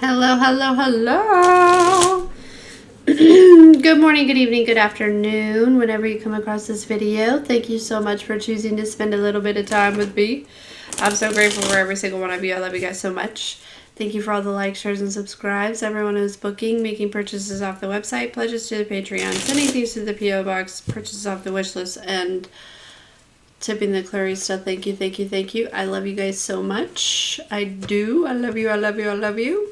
Hello, hello, hello. Good morning, good evening, good afternoon, whenever you come across this video. Thank you so much for choosing to spend a little bit of time with me. I'm so grateful for every single one of you. I love you guys so much. Thank you for all the likes, shares, and subscribes. Everyone who's booking, making purchases off the website, pledges to the Patreon, sending things to the P.O. Box, purchases off the wish list, and tipping the Clarissa. Thank you, thank you, thank you. I love you guys so much. I do. I love you, I love you, I love you.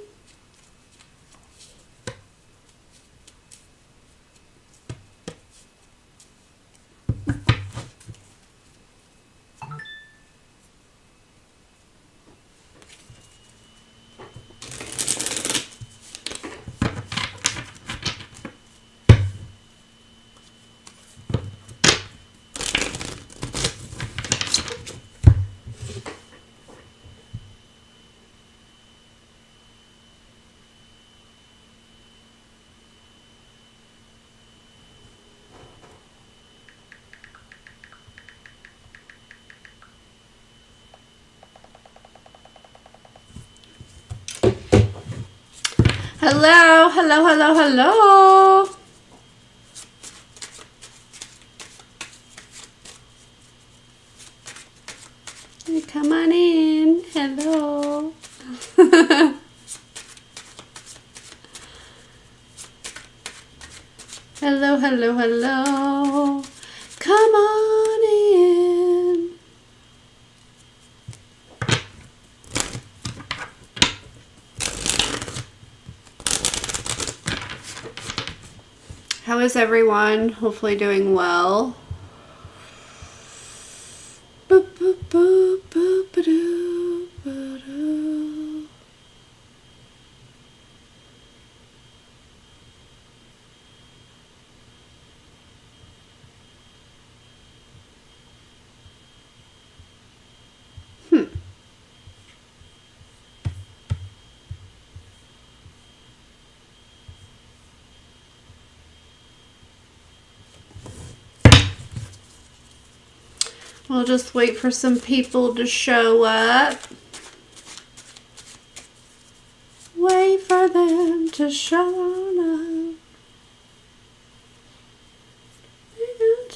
Hello, hello, hello, hello. Hey, come on in. Hello. Hello, hello, hello. Come on in. How is everyone? Hopefully doing well. Boop, boop, boop, boop, ba-doo, ba-doo. We'll just wait for some people to show up. Wait for them to show up.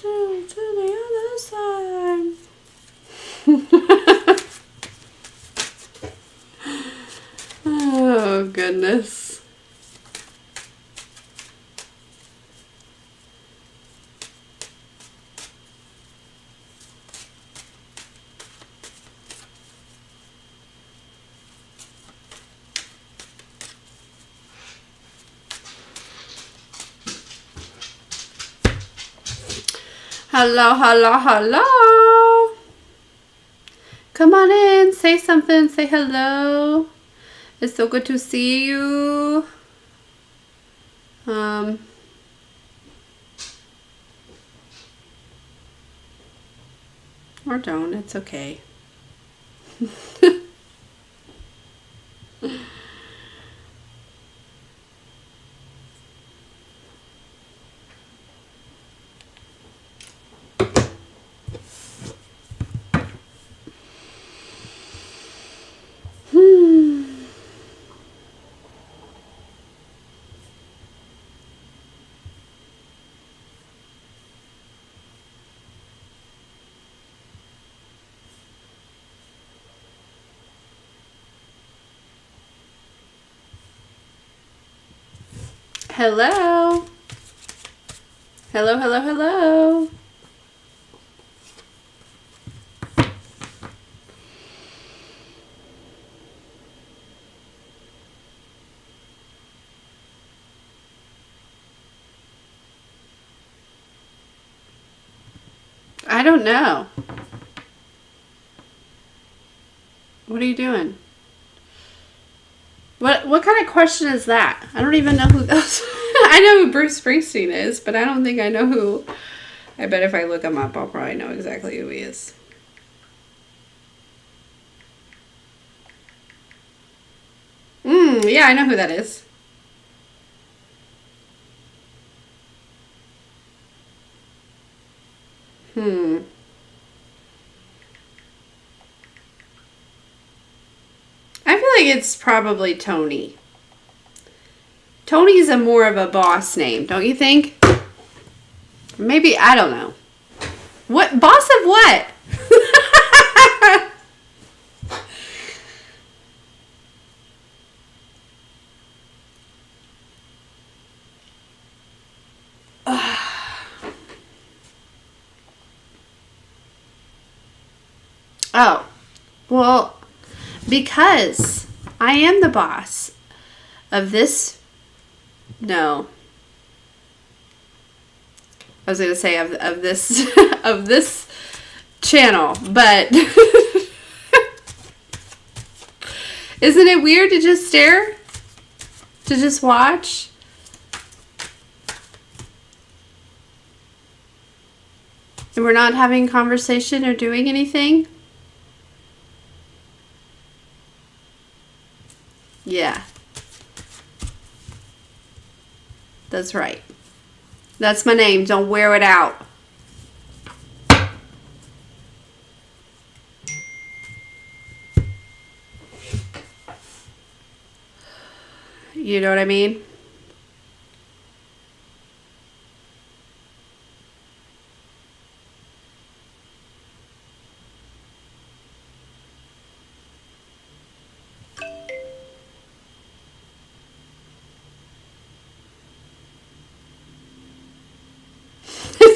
To the other side. Oh, goodness. Hello, hello, hello. Come on in, say something, say hello. It's so good to see you. Or don't, it's okay. Hello. Hello, hello, hello. I don't know. What are you doing? What kind of question is that? I don't even know who those. I know who Bruce Springsteen is, but I don't think I know who. I bet if I look him up, I'll probably know exactly who he is. Yeah, I know who that is. I feel like it's probably Tony. Tony's a more of a boss name, don't you think? Maybe, I don't know. What? Boss of what? Oh, well, because I am the boss of this. No. I was going to say of this of this channel, but isn't it weird to just stare? To just watch? And we're not having conversation or doing anything? Yeah. That's right. That's my name. Don't wear it out. You know what I mean?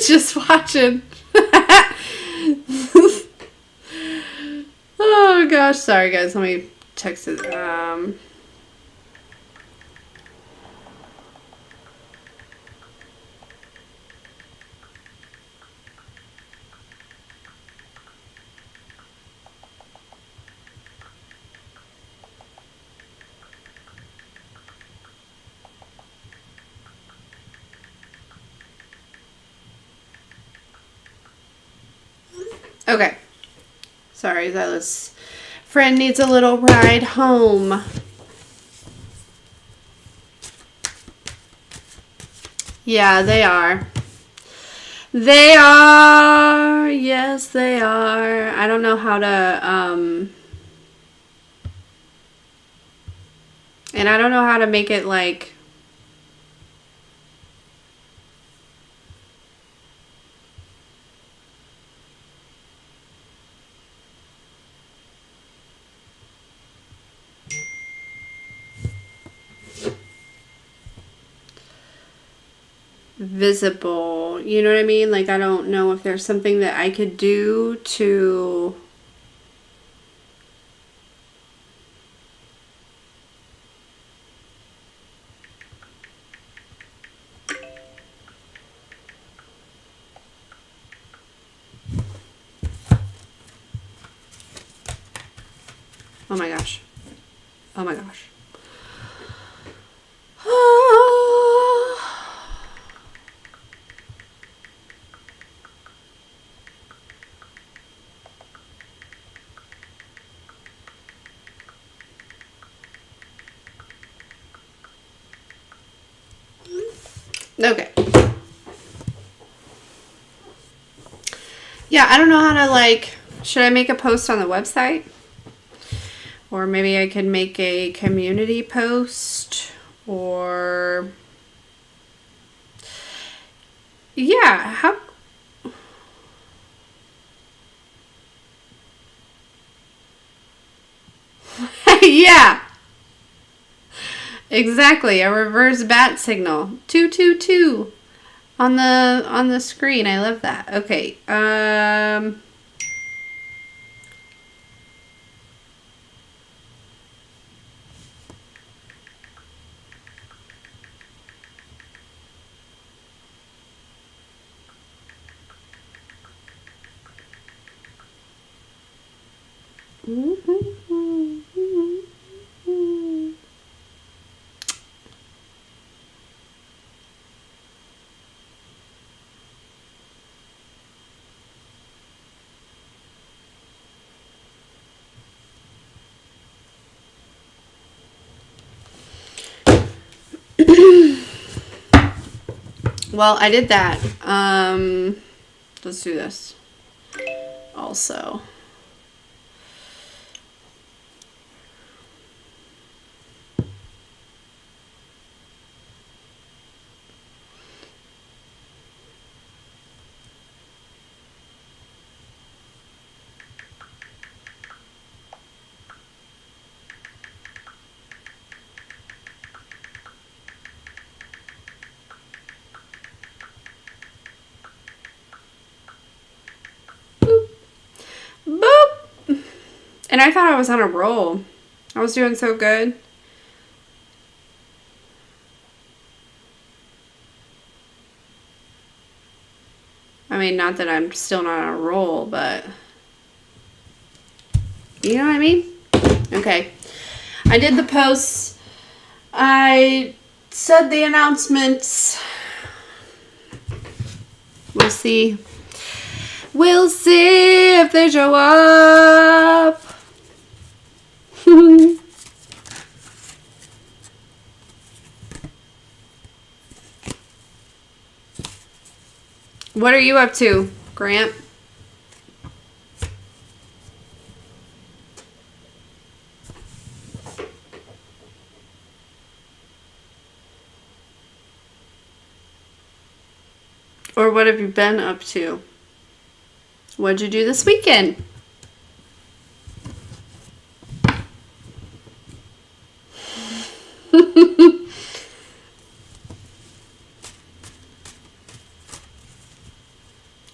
Just watching. Oh gosh, sorry guys. Let me text it. Okay. Sorry, Zealous friend needs a little ride home. Yeah, they are. They are. Yes, they are. I don't know how to, and I don't know how to make it like, visible. You know what I mean? Like, I don't know if there's something that I could do to... Oh my gosh. Oh my gosh. Okay. Yeah, I don't know how to, like, should I make a post on the website? Or maybe I could make a community post, or... Yeah, how... Yeah. Exactly, a reverse bat signal. 222 on the screen. I love that. Okay. Well, I did that. Let's do this. Also. And I thought I was on a roll. I was doing so good. I mean, not that I'm still not on a roll, but you know what I mean? Okay. I did the posts. I said the announcements. We'll see. We'll see if they show up. What are you up to, Grant? Or what have you been up to? What'd you do this weekend?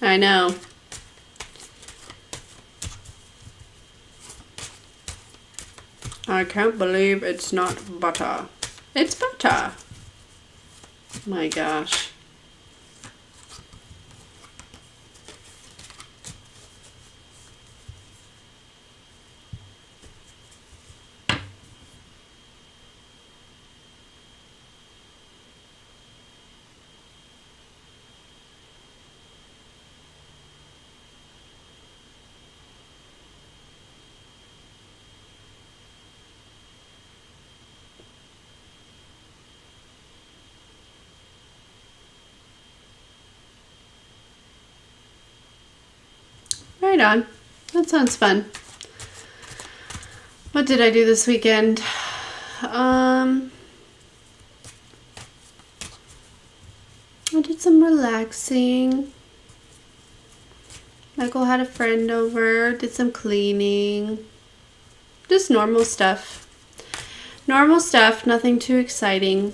I know. I can't believe it's not butter. It's butter. My gosh. Right on. That sounds fun. What did I do this weekend? I did some relaxing. Michael had a friend over, did some cleaning. Just normal stuff. Normal stuff, nothing too exciting.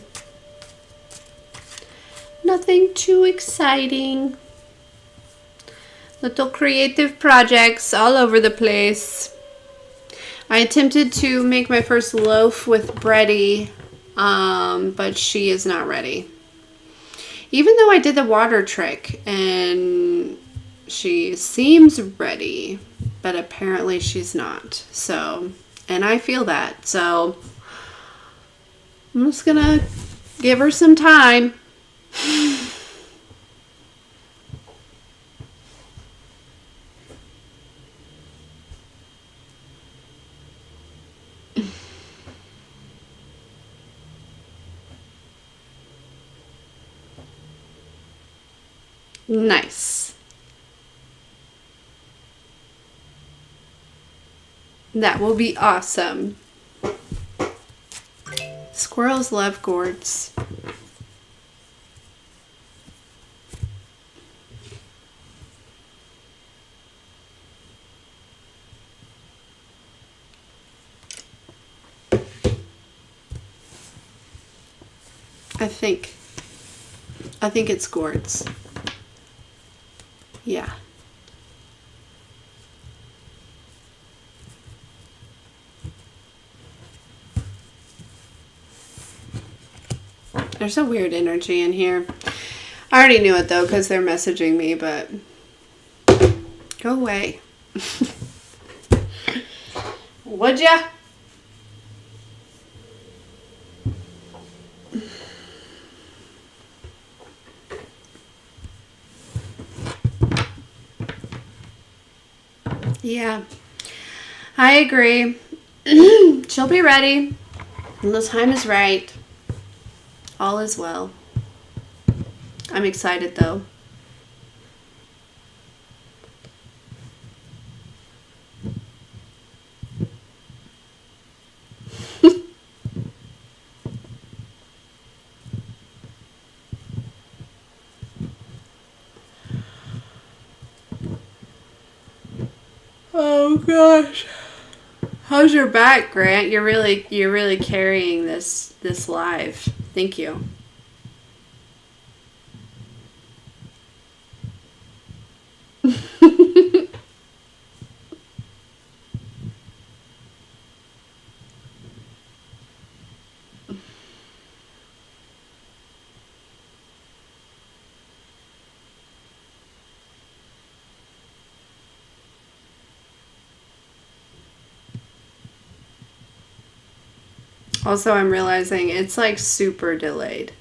Nothing too exciting. Little creative projects all over the place. I attempted to make my first loaf with Bready, but she is not ready. Even though I did the water trick and she seems ready, but apparently she's not. So, and I feel that. So, I'm just gonna give her some time. Nice. That will be awesome. Squirrels love gourds. I think it's gourds. Yeah. There's a weird energy in here. I already knew it though because they're messaging me, but go away. Would ya? Yeah, I agree. She'll be ready when the time is right. All is well. I'm excited though. Oh gosh. How's your back, Grant? You're really carrying this live. Thank you. Also, I'm realizing it's like super delayed.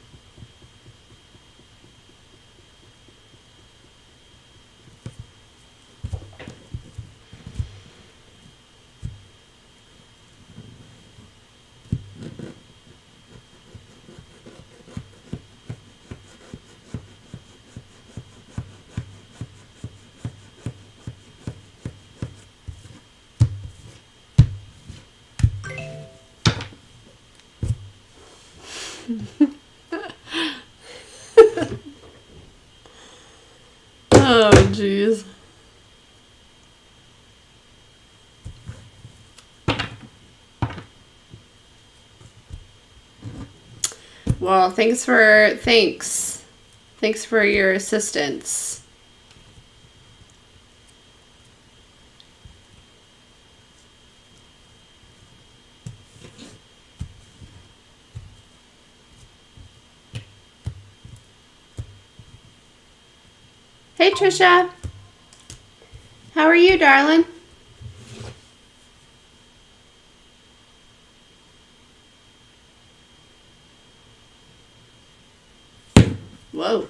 Oh, jeez. Well, thanks for your assistance. Hey, Trisha. How are you, darling? Whoa.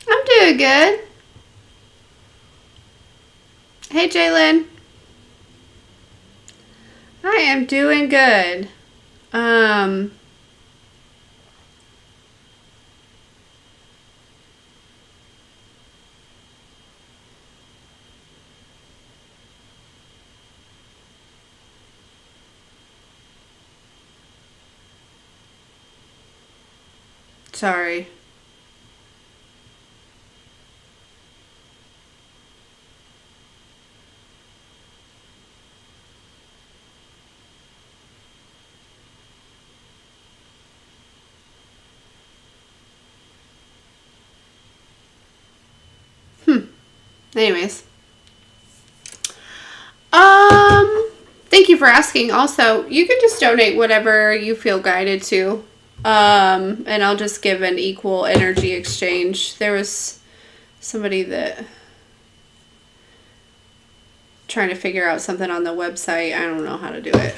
I'm doing good. Hey, Jalen. I am doing good. Sorry. Anyways. Thank you for asking. Also, you can just donate whatever you feel guided to. And I'll just give an equal energy exchange. There was somebody that trying to figure out something on the website. I don't know how to do it.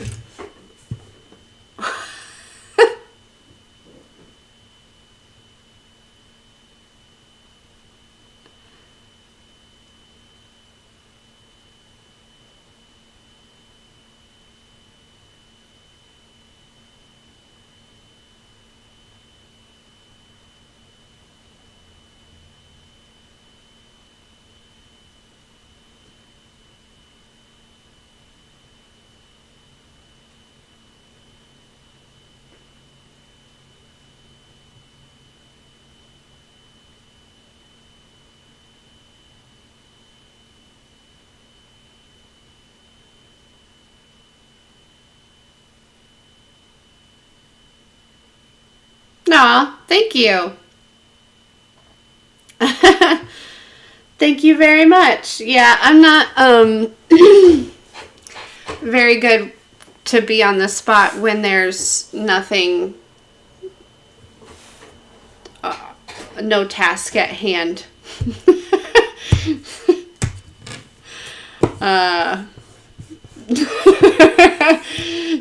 Aw, thank you. Thank you very much. Yeah, I'm not very good to be on the spot when there's nothing, no task at hand.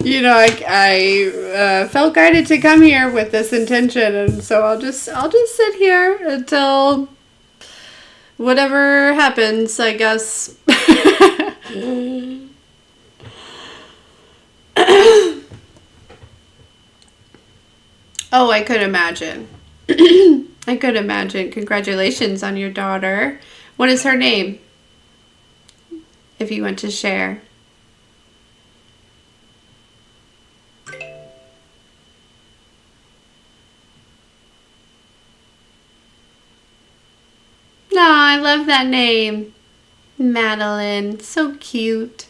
You know, I felt guided to come here with this intention, and so I'll just sit here until whatever happens, I guess. Oh, I could imagine. I could imagine. Congratulations on your daughter. What is her name? If you want to share. No, I love that name. Madeline. So cute.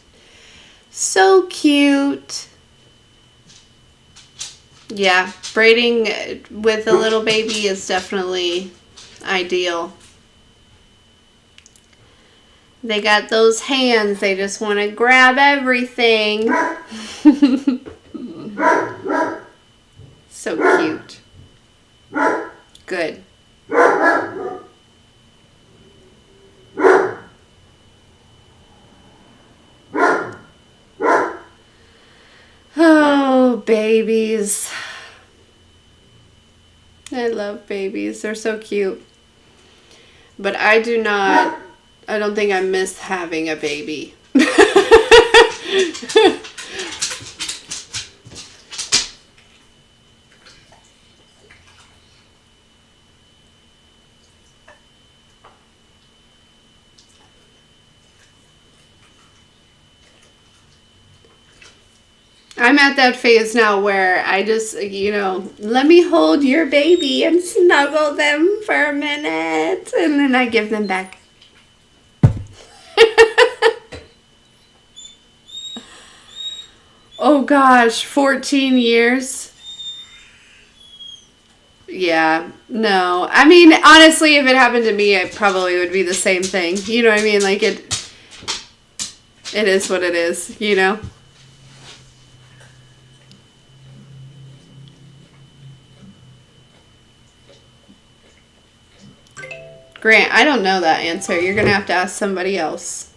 So cute. Yeah, braiding with a little baby is definitely ideal. They got those hands, they just want to grab everything. So cute. Good. Oh, babies. I love babies. They're so cute. But I don't think I miss having a baby. I'm at that phase now where I just, let me hold your baby and snuggle them for a minute, and then I give them back. Oh gosh, 14 years. Yeah, no. I mean, honestly, if it happened to me, it probably would be the same thing. You know what I mean? Like, it is what it is, you know? Grant, I don't know that answer. You're going to have to ask somebody else.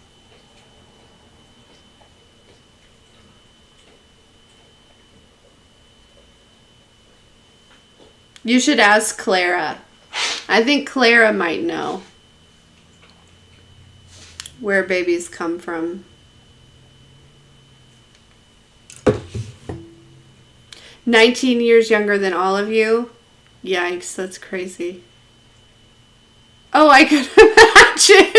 You should ask Clara. I think Clara might know where babies come from. 19 years younger than all of you? Yikes, that's crazy. Oh, I could imagine.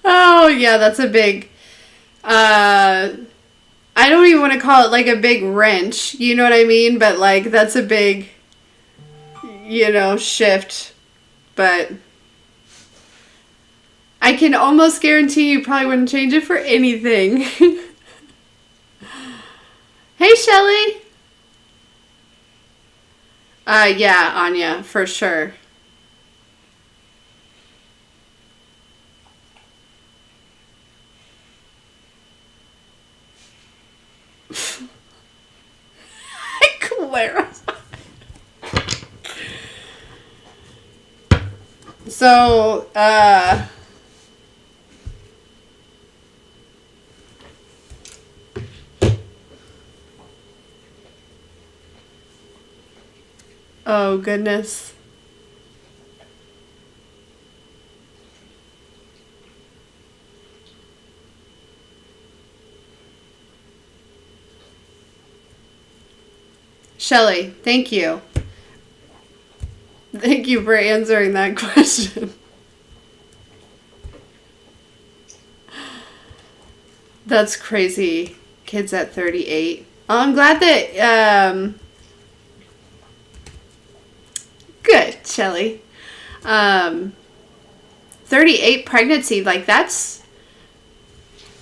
Oh, yeah, that's a big... I don't even want to call it like a big wrench, you know what I mean? But like, that's a big, shift. But I can almost guarantee you probably wouldn't change it for anything. Hey, Shelly. Yeah, Anya, for sure. Clara. So, oh goodness. Shelly, thank you. Thank you for answering that question. That's crazy. Kids at 38. Oh, I'm glad that, good, Shelly. 38 pregnancy, like that's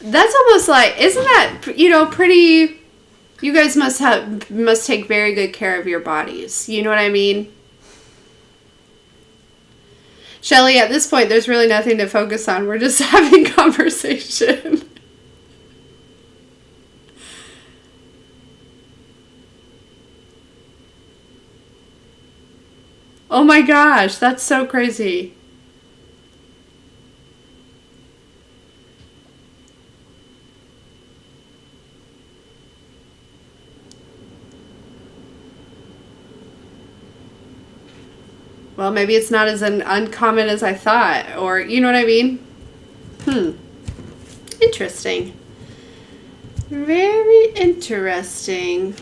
almost like, isn't that, pretty, you guys must take very good care of your bodies. You know what I mean? Shelly, at this point, there's really nothing to focus on. We're just having conversation. Oh my gosh, that's so crazy. Well, maybe it's not as uncommon as I thought, or you know what I mean? Interesting. Very interesting.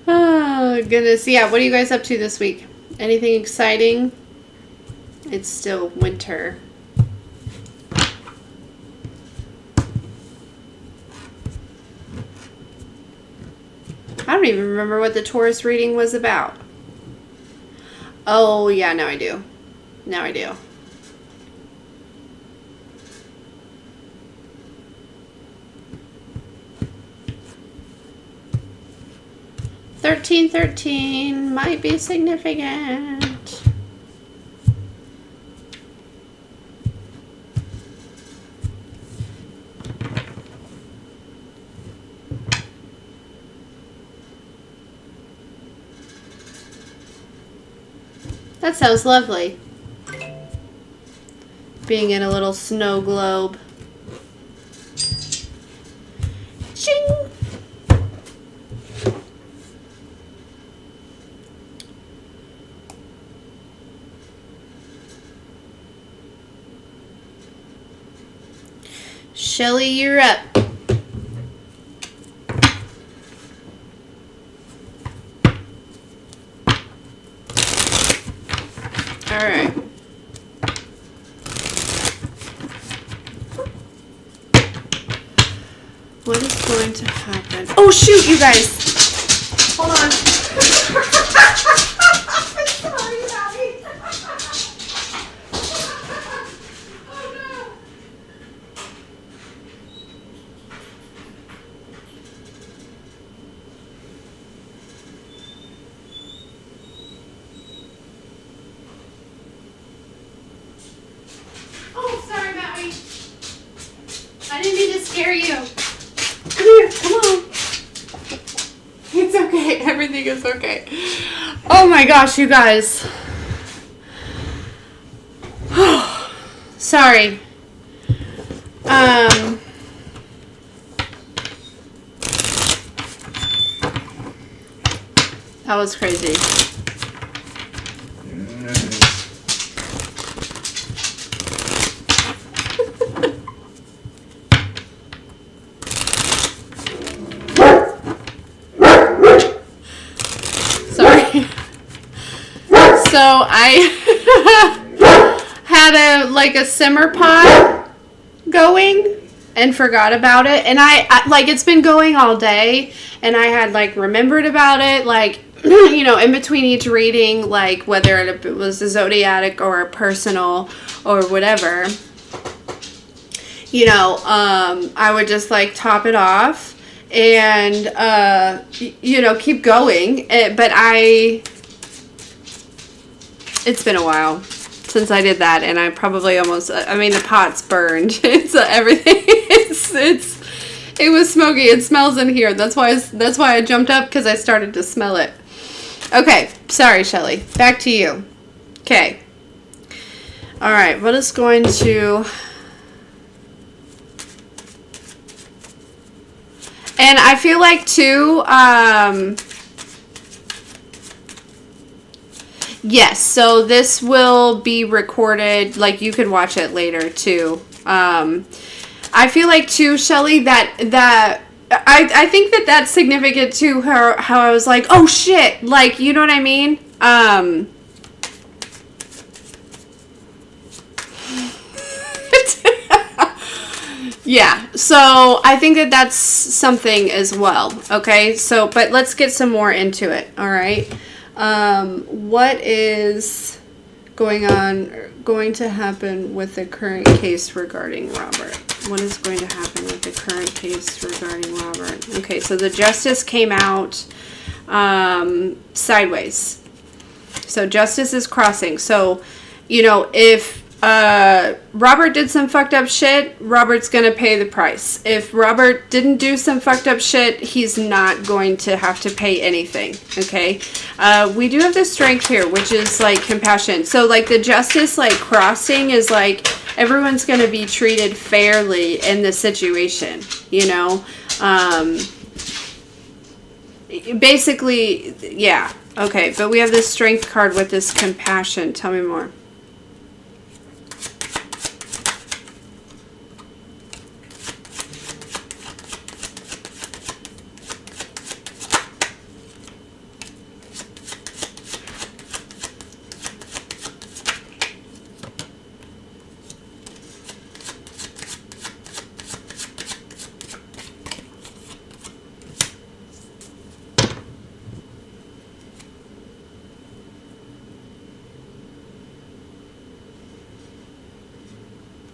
Oh, goodness. Yeah, what are you guys up to this week? Anything exciting? It's still winter. don't even remember what the Taurus reading was about. Oh, yeah, now I do. Now I do. $1313 might be significant. That sounds lovely. Being in a little snow globe. Ching! Shelly, you're up. All right. What is going to happen? Oh, shoot, you guys. Hold on. Sorry, Abby. Oh, no. Oh, sorry, Maui. I didn't mean to scare you. Come here, come on. It's okay. Everything is okay. Oh my gosh, you guys. Sorry. That was crazy. So I had a simmer pot going and forgot about it, and I like, it's been going all day, and I had like remembered about it, like you know, in between each reading, like whether it was a zodiac or a personal or whatever, you know, I would just like top it off and you know, keep going. But it's been a while since I did that, and I probably almost, I mean, the pot's burned. It's everything. It was smoky. It smells in here. That's why I jumped up, because I started to smell it. Okay, sorry, Shelly. Back to you. Okay. All right. What is going to? And I feel like too. Yes, so this will be recorded, like you could watch it later too. I feel like too, Shelly, that I think that's significant to her, how I was like, oh shit, like, you know what I mean? Yeah, so I think that that's something as well, okay? So, but let's get some more into it, all right? What is going to happen with the current case regarding Robert? What is going to happen with the current case regarding Robert? Okay, so the justice came out sideways. So justice is crossing. So, you know, if Robert did some fucked up shit, Robert's gonna pay the price. If Robert didn't do some fucked up shit, he's not going to have to pay anything, okay? We do have the strength here, which is like compassion. So like the justice like crossing is like everyone's gonna be treated fairly in this situation, you know? Basically, yeah. Okay, but we have this strength card with this compassion. Tell me more.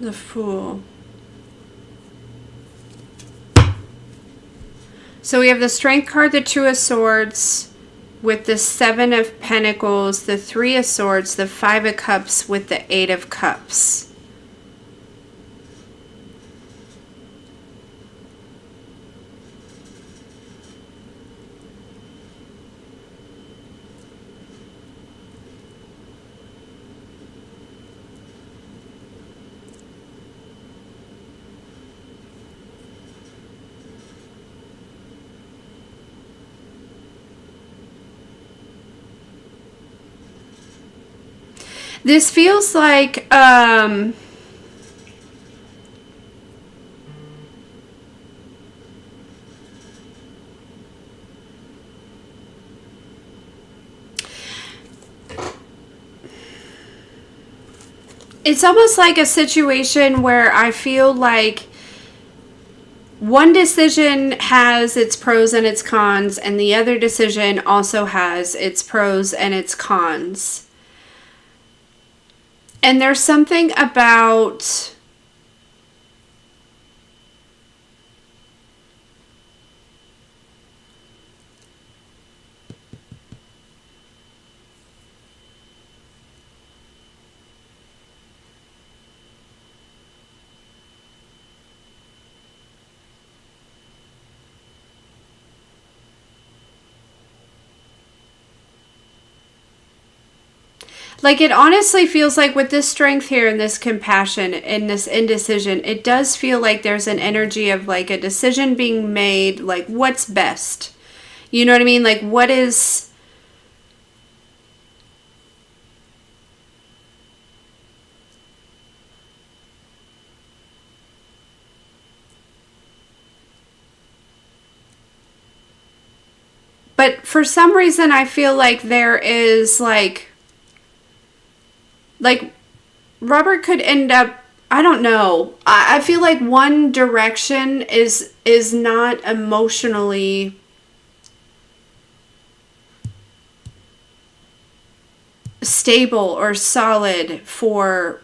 The Fool. So we have the Strength card, the Two of Swords, with the Seven of Pentacles, the Three of Swords, the Five of Cups, with the Eight of Cups. This feels like, it's almost like a situation where I feel like one decision has its pros and its cons, and the other decision also has its pros and its cons. And there's something about like, it honestly feels like with this Strength here and this Compassion and this Indecision, it does feel like there's an energy of like a decision being made, like what's best. You know what I mean? Like what is... But for some reason I feel like there is like Robert could end up, I don't know. I feel like one direction is not emotionally stable or solid for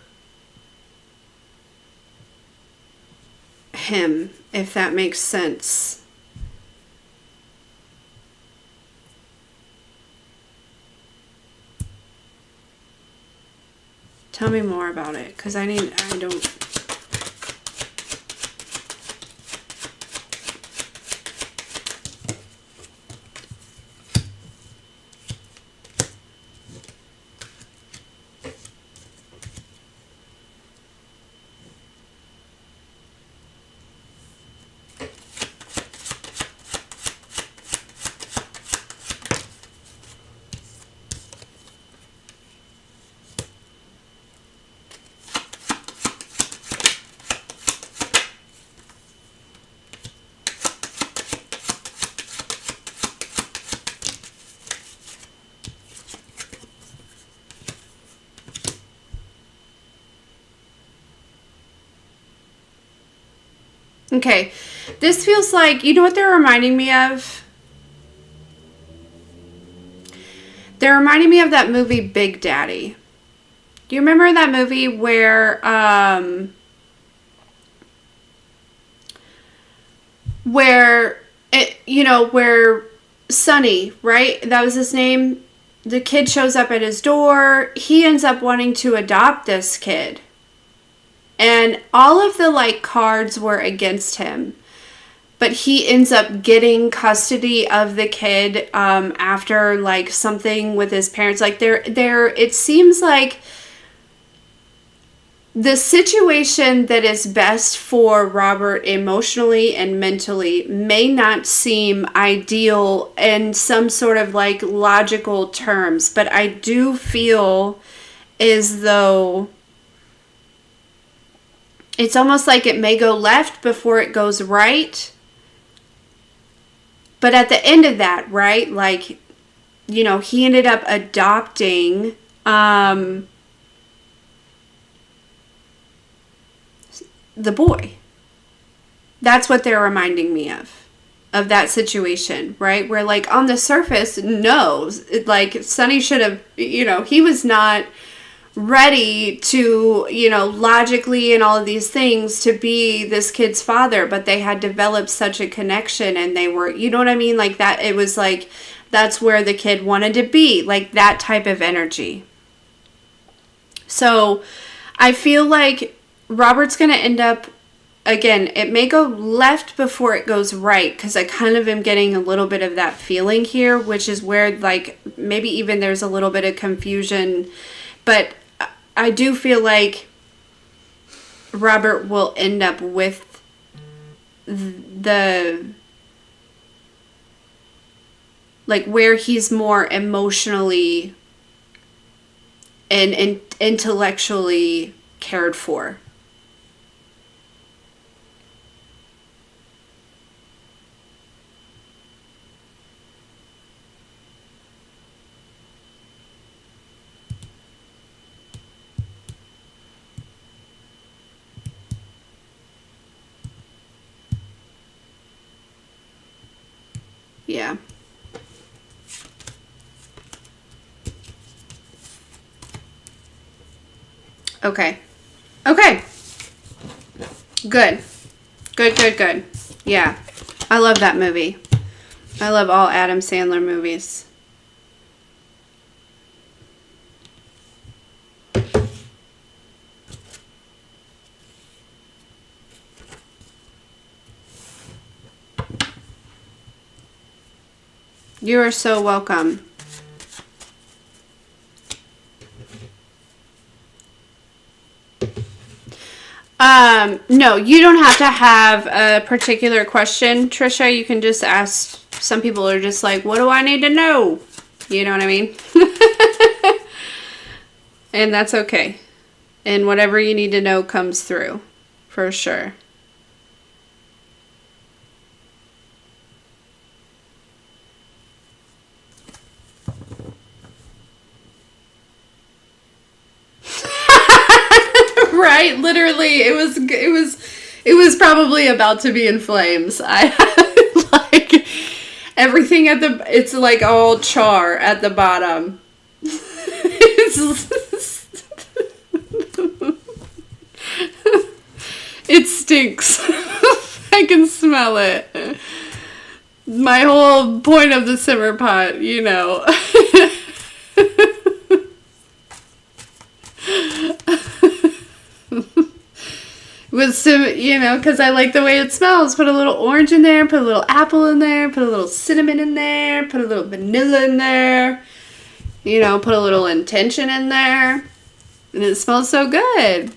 him, if that makes sense. Tell me more about it, because I don't... Okay, this feels like, you know what they're reminding me of? They're reminding me of that movie Big Daddy. Do you remember that movie where where Sonny, right? That was his name. The kid shows up at his door. He ends up wanting to adopt this kid. And all of the like cards were against him. But he ends up getting custody of the kid after like something with his parents. Like it seems like the situation that is best for Robert emotionally and mentally may not seem ideal in some sort of like logical terms. But I do feel as though it's almost like it may go left before it goes right. But at the end of that, right, like, you know, he ended up adopting the boy. That's what they're reminding me of that situation, right? Where, like, on the surface, no, like, Sonny should have, you know, he was not ready to, you know, logically and all of these things to be this kid's father, but they had developed such a connection and they were, you know what I mean? Like that, it was like, that's where the kid wanted to be, like that type of energy. So I feel like Robert's going to end up, again, it may go left before it goes right, because I kind of am getting a little bit of that feeling here, which is where, like, maybe even there's a little bit of confusion. But I do feel like Robert will end up with the, like, where he's more emotionally and intellectually cared for. Yeah. Okay. Okay. Good. Good, good, good. Yeah. I love that movie. I love all Adam Sandler movies. You are so welcome. No, you don't have to have a particular question, Trisha. You can just ask. Some people are just like, what do I need to know? You know what I mean? And that's okay. And whatever you need to know comes through, for sure. Right? Literally, it was probably about to be in flames. I like everything at the, it's like all char at the bottom. It stinks. I can smell it. My whole point of the simmer pot, you know. With some, you know, because I like the way it smells. Put a little orange in there, put a little apple in there, put a little cinnamon in there, put a little vanilla in there, you know, put a little intention in there, and it smells so good.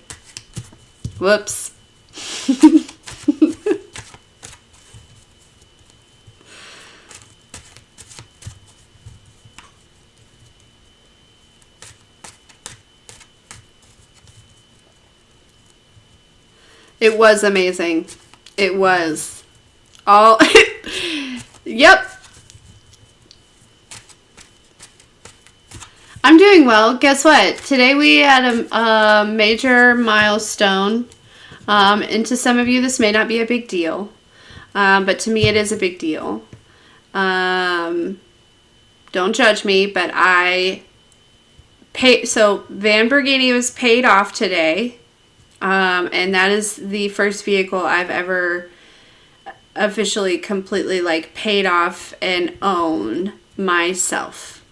Whoops. It was amazing. It was. All. Yep. I'm doing well. Guess what? Today we had a major milestone. And to some of you, this may not be a big deal. But to me, it is a big deal. Don't judge me, but I paid. So Van Burgini was paid off today. And that is the first vehicle I've ever officially completely like paid off and own myself.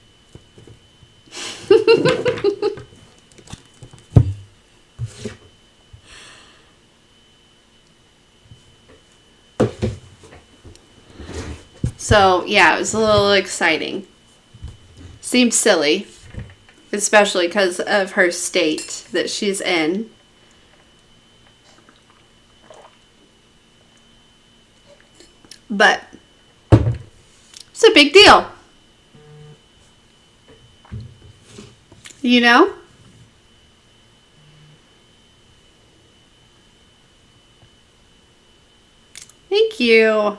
So yeah, it was a little exciting. Seems silly, especially because of her state that she's in. But it's a big deal. You know? Thank you.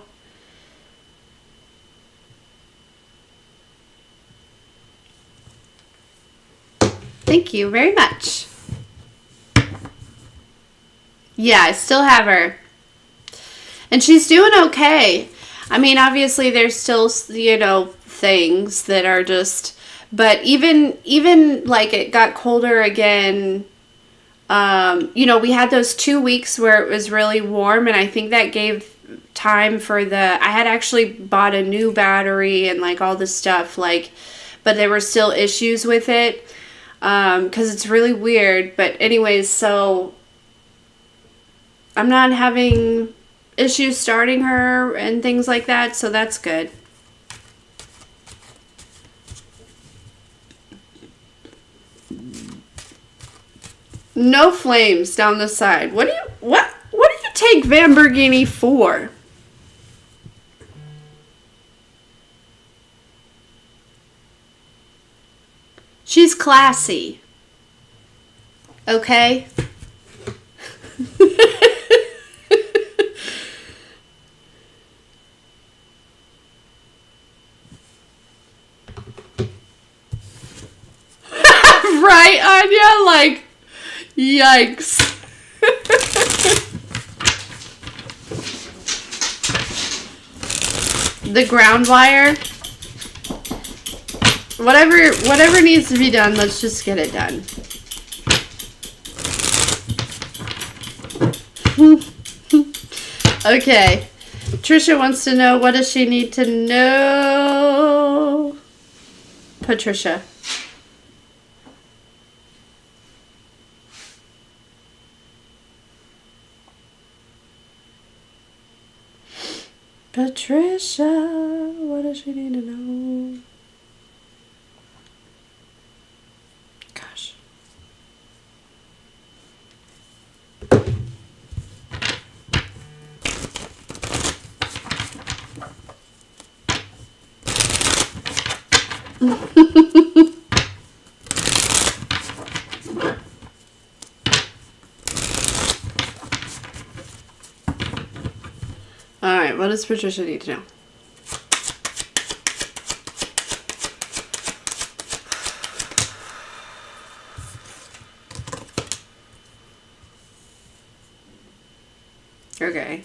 Thank you very much. Yeah, I still have her. And she's doing okay. I mean, obviously there's still, you know, things that are just, But even like it got colder again. You know, we had those 2 weeks where it was really warm, and I think that gave time for I had actually bought a new battery and like all this stuff, like, but there were still issues with it, because it's really weird. But anyways, so I'm not having issues starting her and things like that, so that's good. No flames down the side. What do you take Lamborghini for? She's classy. Okay? Right, Anya? Like, yikes. The ground wire. Whatever needs to be done, let's just get it done. Okay. Trisha wants to know, what does she need to know? Patricia. Patricia, what does she need to know? Gosh. Alright, what does Patricia need to know? Okay.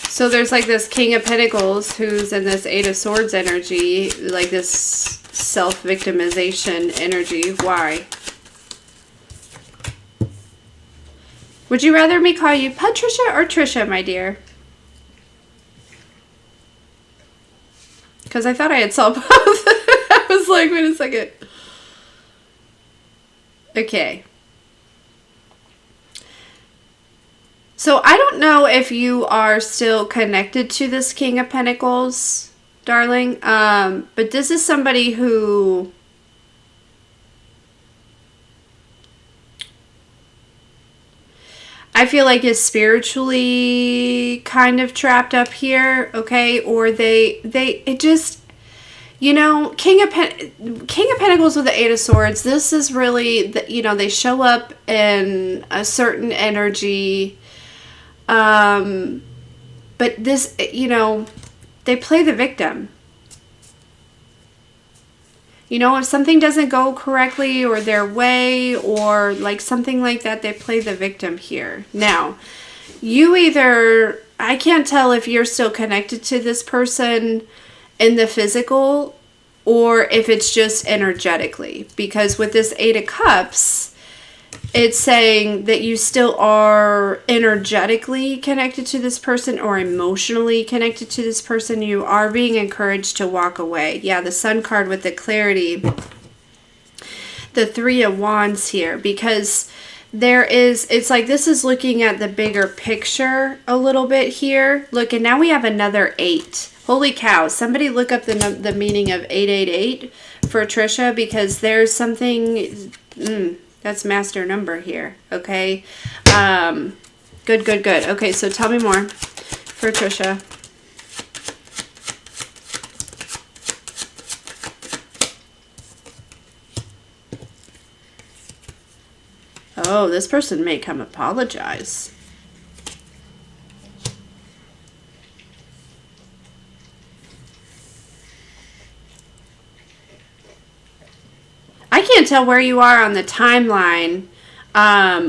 So there's like this King of Pentacles who's in this Eight of Swords energy, like this self-victimization energy. Why? Would you rather me call you Patricia or Trisha, my dear? Because I thought I had saw both. I was like, wait a second. Okay. So I don't know if you are still connected to this King of Pentacles, darling. But this is somebody who... I feel like is spiritually kind of trapped up here, okay? Or it just, you know, King of Pentacles with the Eight of Swords, this is really, you know, they show up in a certain energy, but this, you know, they play the victim. You know, if something doesn't go correctly or their way or like something like that, they play the victim here. Now, you either, I can't tell if you're still connected to this person in the physical or if it's just energetically. Because with this Eight of Cups, it's saying that you still are energetically connected to this person or emotionally connected to this person. You are being encouraged to walk away. Yeah, the Sun card with the clarity. The Three of Wands here. Because there is, it's like this is looking at the bigger picture a little bit here. Look, and now we have another 8. Holy cow. Somebody look up the meaning of 888 for Trisha, because there's something... that's master number here, okay? Good. Okay, so tell me more for Trisha. Oh, this person may come apologize. I can't tell where you are on the timeline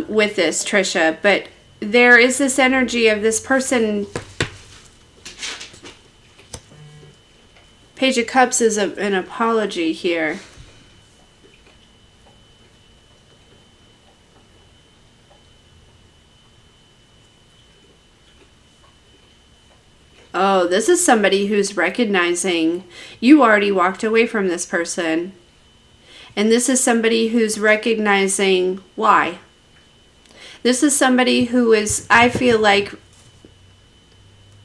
with this, Trisha, but there is this energy of this person. Page of Cups is an apology here. Oh, this is somebody who's recognizing you already walked away from this person. And this is somebody who's recognizing why. This is somebody who is, I feel like,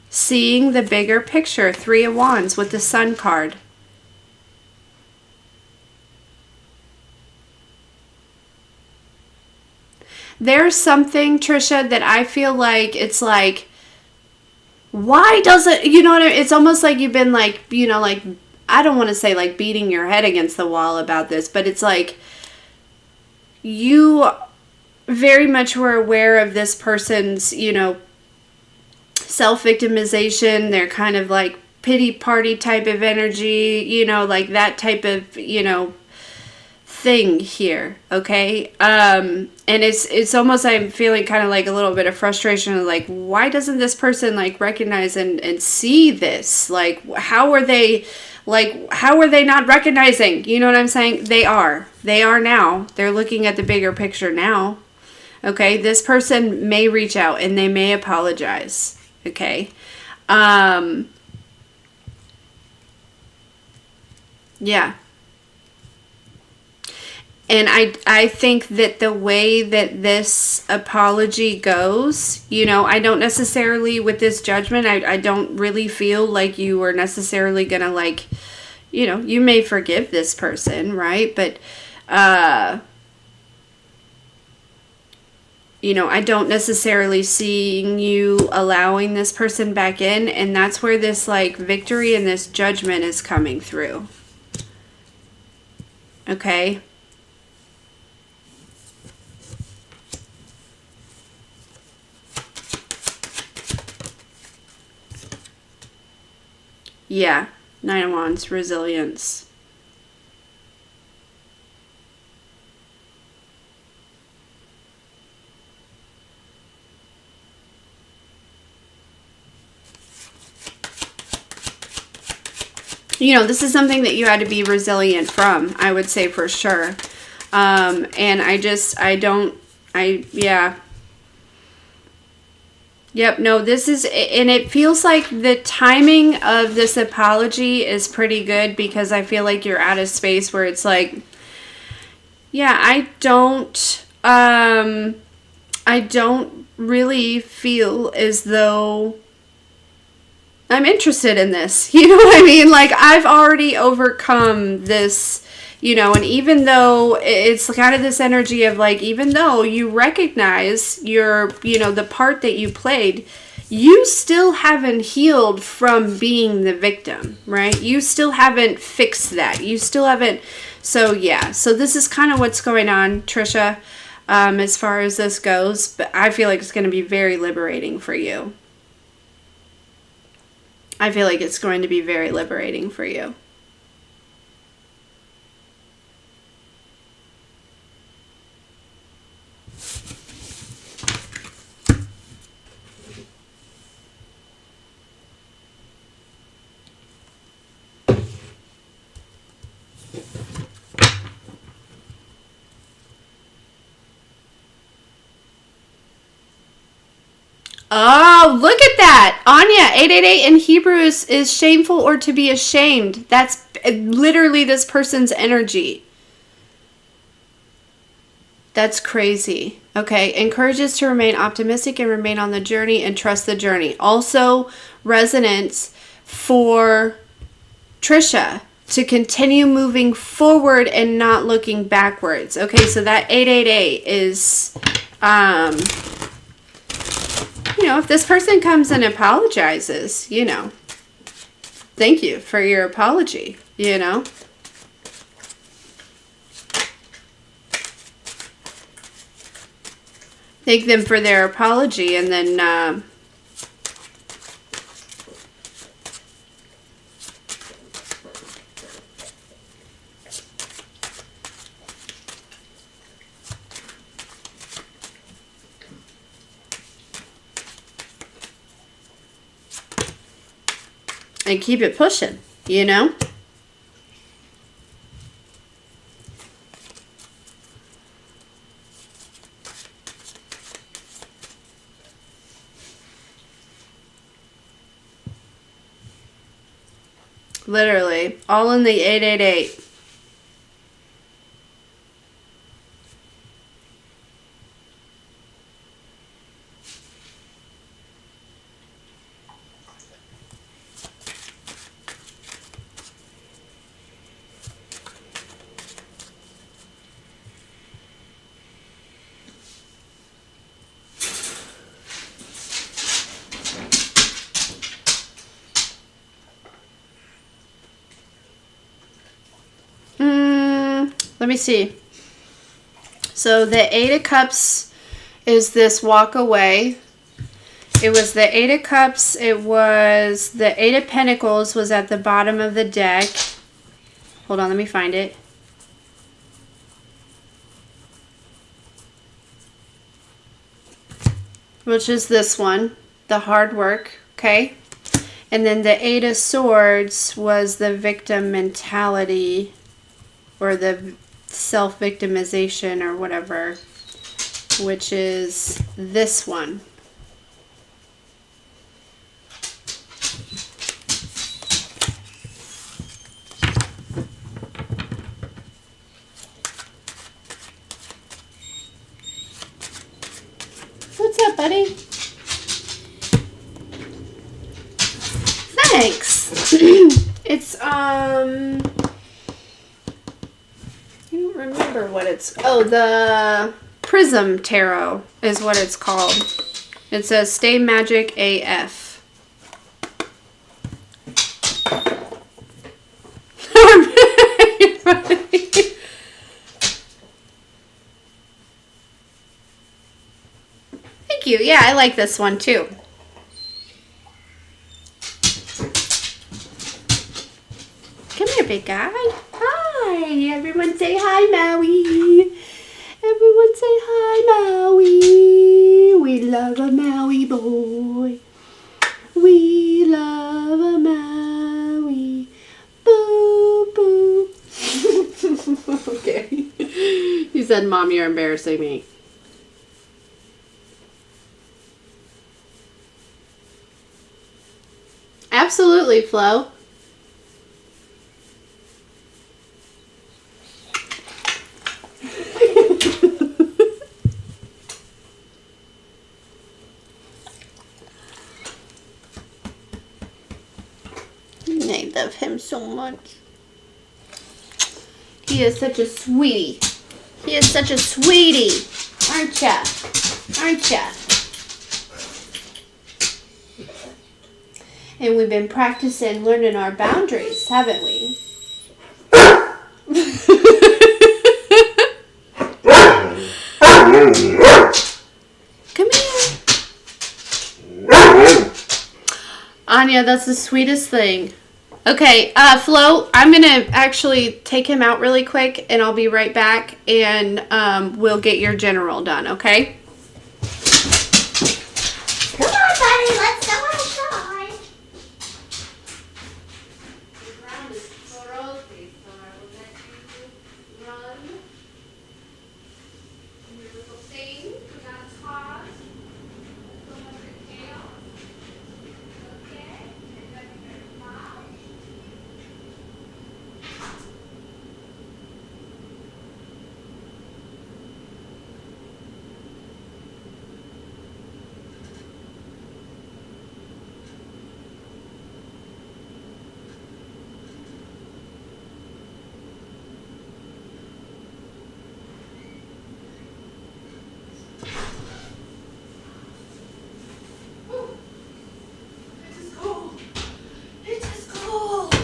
seeing the bigger picture. 3 of Wands with the Sun card. There's something, Trisha, that I feel like it's like, why doesn't, you know what I mean? It's almost like you've been like, you know, like, I don't want to say like beating your head against the wall about this, but it's like you very much were aware of this person's, you know, self-victimization. They're kind of like pity party type of energy, you know, like that type of, you know, thing here, okay? And it's almost, I'm feeling kind of like a little bit of frustration of like, why doesn't this person like recognize and see this? Like, how are they not recognizing? You know what I'm saying? They are now. They're looking at the bigger picture now. Okay, this person may reach out and they may apologize. Okay. Yeah. And I think that the way that this apology goes, you know, I don't necessarily, with this judgment, I don't really feel like you are necessarily going to like, you know, you may forgive this person, right? But, you know, I don't necessarily see you allowing this person back in. And that's where this like victory and this judgment is coming through. Okay. Yeah, 9 of Wands, resilience. You know, this is something that you had to be resilient from, I would say for sure. And yeah. Yep, no, this is, and it feels like the timing of this apology is pretty good because I feel like you're at a space where it's like, yeah, I don't really feel as though I'm interested in this. You know what I mean? Like, I've already overcome this, you know, and even though it's kind of this energy of like, even though you recognize your, you know, the part that you played, you still haven't healed from being the victim, right? You still haven't fixed that. You still haven't. So yeah, so this is kind of what's going on, Trisha, as far as this goes, but I feel like it's going to be very liberating for you. I feel like it's going to be very liberating for you. Oh, look at that. Anya, 888 in Hebrew is shameful or to be ashamed. That's literally this person's energy. That's crazy. Okay, encourages to remain optimistic and remain on the journey and trust the journey. Also, resonance for Trisha to continue moving forward and not looking backwards. Okay, so that 888 is, you know, if this person comes and apologizes, you know, thank you for your apology, you know. Thank them for their apology and then, and keep it pushing, you know? Literally, all in the 888. Let me see. So the 8 of Cups is this walk away. It was the 8 of Cups. It was the 8 of Pentacles was at the bottom of the deck. Hold on, let me find it. Which is this one, the hard work, okay? And then the 8 of Swords was the victim mentality, or the self-victimization or whatever, which is this one. What's up, buddy? Thanks. It's I don't remember what it's... Oh, the Prism Tarot is what it's called. It says Stay Magic AF. Thank you. Yeah, I like this one too. Come here, big guy. Hi, everyone say hi, Maui. Everyone say hi, Maui. We love a Maui boy. We love a Maui. Boo, boo. Okay. He said, Mom, you're embarrassing me. Absolutely, Flo. I love him so much. He is such a sweetie. He is such a sweetie. Aren't ya? Aren't ya? And we've been practicing learning our boundaries, haven't we? Come here. Anya, that's the sweetest thing. Okay, Flo, I'm going to actually take him out really quick, and I'll be right back, and we'll get your general done, okay? Come on, buddy, let's go outside. The ground is frozen, so I will let you run. Your little thing, we got a pause. Go up your tail. Okay, and then you're going to pause. It is cold. It is cold.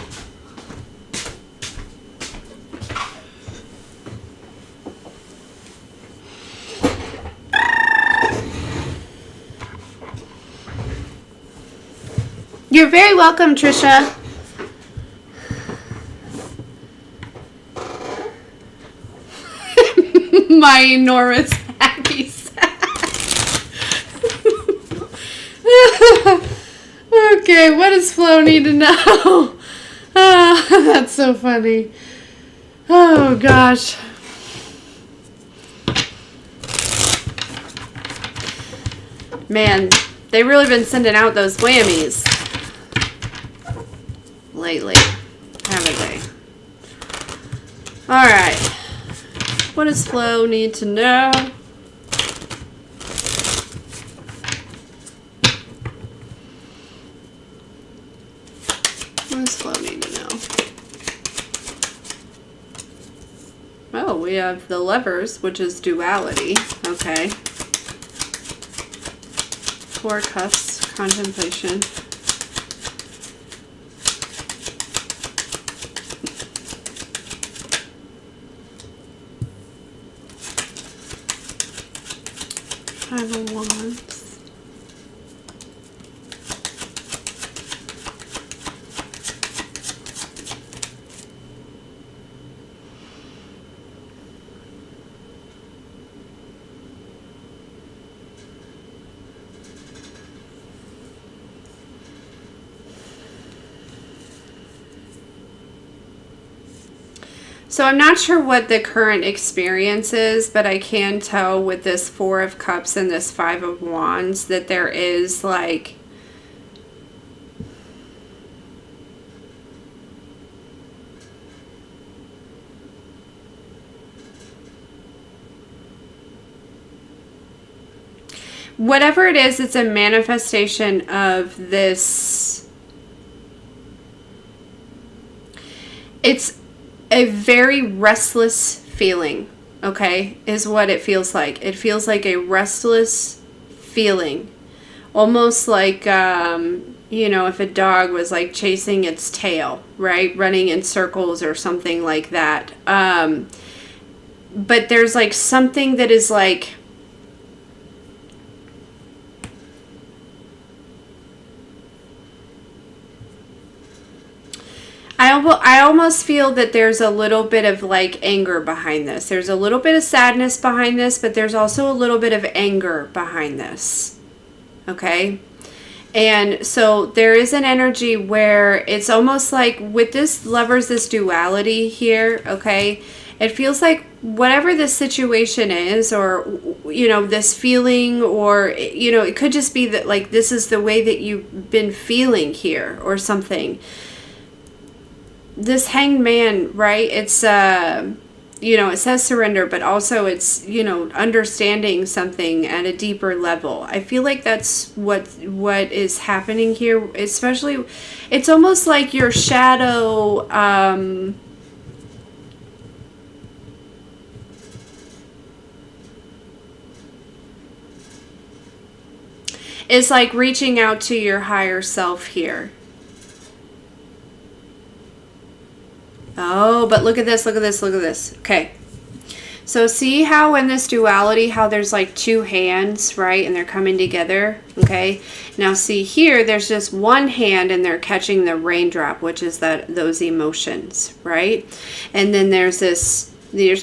You're very welcome, Trisha. My enormous hacky sack. Okay, what does Flo need to know? That's so funny. Oh, gosh. Man, they've really been sending out those whammies lately, haven't they? All right. What does Flo need to know? What does Flo need to know? Oh, we have the Lovers, which is duality. Okay. Four Cups, contemplation. Five of Wands. So I'm not sure what the current experience is, but I can tell with this Four of Cups and this Five of Wands that there is like whatever it is, it's a manifestation of this. It's a very restless feeling, okay, is what it feels like. It feels like a restless feeling. Almost like, you know, if a dog was like chasing its tail, right? Running in circles or something like that. But there's like something that is like, I almost feel that there's a little bit of like anger behind this. There's a little bit of sadness behind this, but there's also a little bit of anger behind this. Okay? And so there is an energy where it's almost like with this Lovers, this duality here, okay? It feels like whatever the situation is, or, you know, this feeling, or, you know, it could just be that like this is the way that you've been feeling here or something. This Hanged Man, right? It's, you know, it says surrender, but also it's, you know, understanding something at a deeper level. I feel like that's what is happening here, especially, it's almost like your shadow, is like reaching out to your higher self here. Oh, but look at this, look at this, look at this. Okay. So see how in this duality, how there's like two hands, right? And they're coming together, okay? Now see here, there's just one hand and they're catching the raindrop, which is those emotions, right? And then there's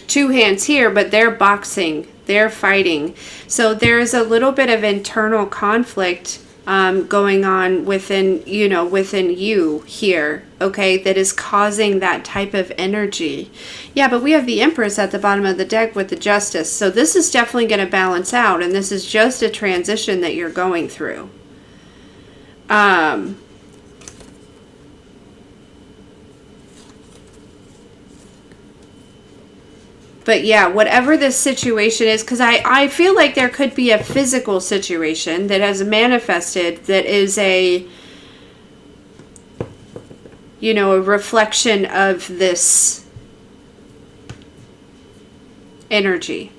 two hands here, but they're boxing, they're fighting. So there's a little bit of internal conflict going on within, you know, within you here, okay, that is causing that type of energy. Yeah, but we have the Empress at the bottom of the deck with the Justice. So this is definitely going to balance out, and this is just a transition that you're going through. But yeah, whatever this situation is, because I feel like there could be a physical situation that has manifested that is a, you know, a reflection of this energy.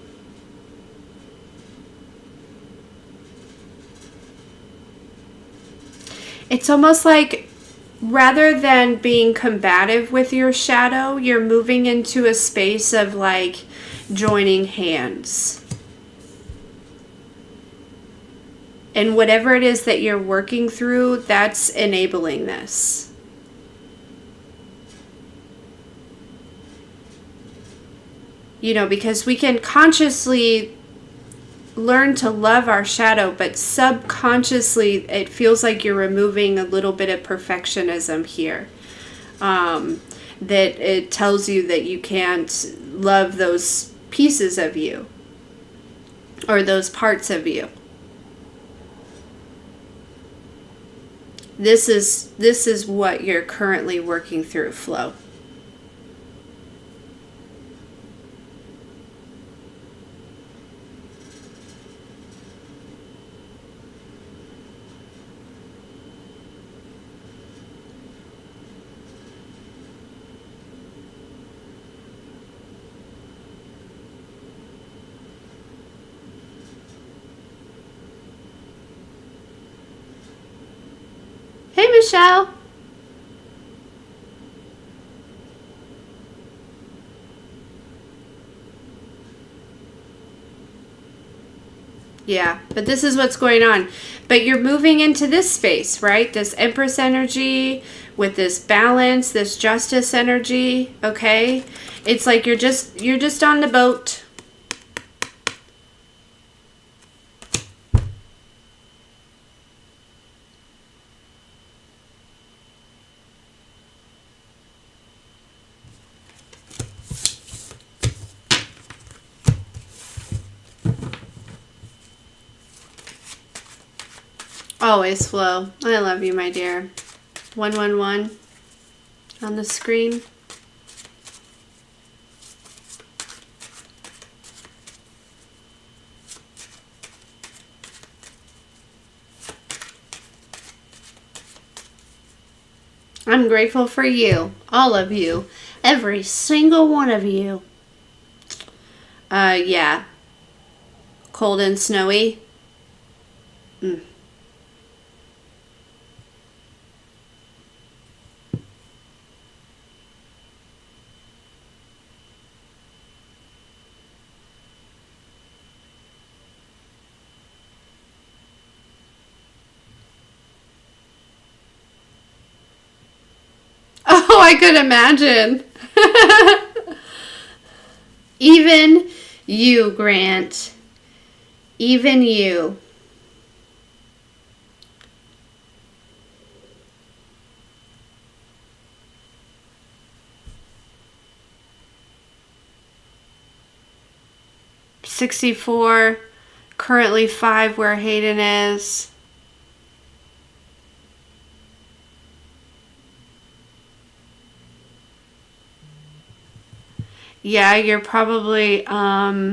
It's almost like rather than being combative with your shadow, you're moving into a space of like joining hands. And whatever it is that you're working through, that's enabling this. You know, because we can consciously learn to love our shadow, but subconsciously it feels like you're removing a little bit of perfectionism here. that it tells you that you can't love those pieces of you or those parts of you. This is what you're currently working through, Flo. Hey, Michelle. Yeah, but this is what's going on. But you're moving into this space, right? This Empress energy with this balance, this justice energy, okay? It's like you're just on the boat. Always, Flo. I love you, my dear. 111 on the screen. I'm grateful for you. All of you. Every single one of you. Yeah. Cold and snowy. Oh, I could imagine. Even you, Grant. Even you. $64, currently $5 where Hayden is. Yeah, you're probably, that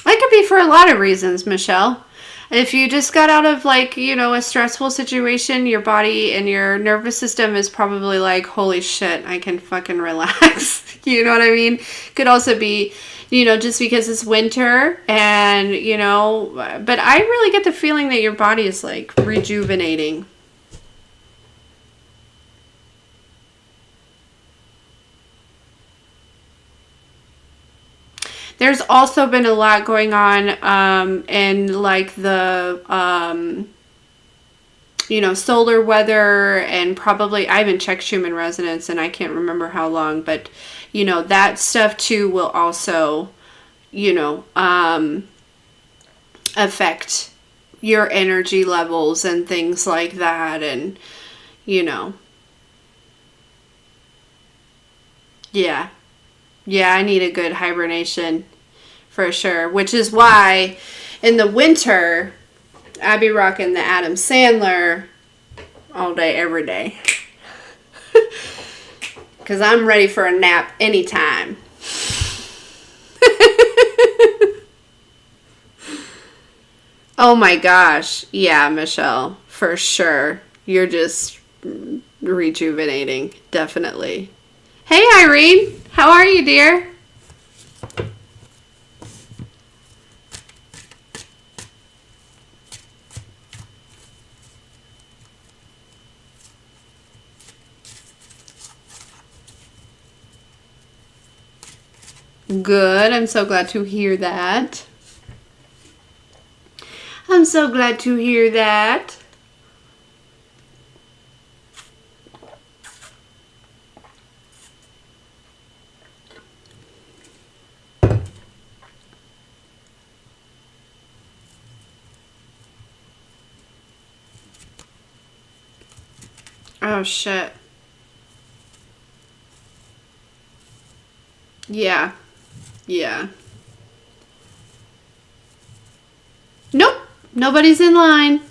could be for a lot of reasons, Michelle. If you just got out of, like, you know, a stressful situation, your body and your nervous system is probably like, holy shit, I can fucking relax. You know what I mean? Could also be, you know, just because it's winter and, you know, but I really get the feeling that your body is like rejuvenating. There's also been a lot going on in like the, you know, solar weather, and probably, I haven't checked human resonance and I can't remember how long, but, you know, that stuff too will also, you know, affect your energy levels and things like that. And, you know, yeah. Yeah, I need a good hibernation for sure, which is why in the winter I be rocking the Adam Sandler all day, every day. Because I'm ready for a nap anytime. Oh my gosh. Yeah, Michelle, for sure. You're just rejuvenating. Definitely. Hey, Irene. How are you, dear? Good. I'm so glad to hear that. I'm so glad to hear that. Oh, shit. Yeah. Yeah. Nope. Nobody's in line.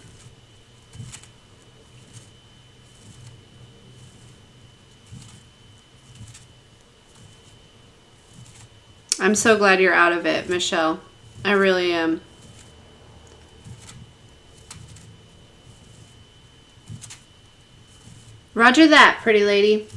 I'm so glad you're out of it, Michelle. I really am. Roger that, pretty lady.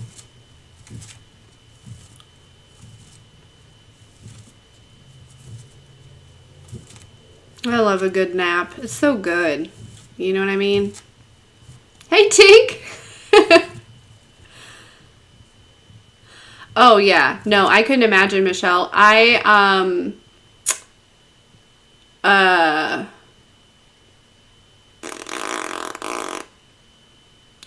I love a good nap. It's so good. You know what I mean? Hey, Tink! Oh, yeah. No, I couldn't imagine, Michelle.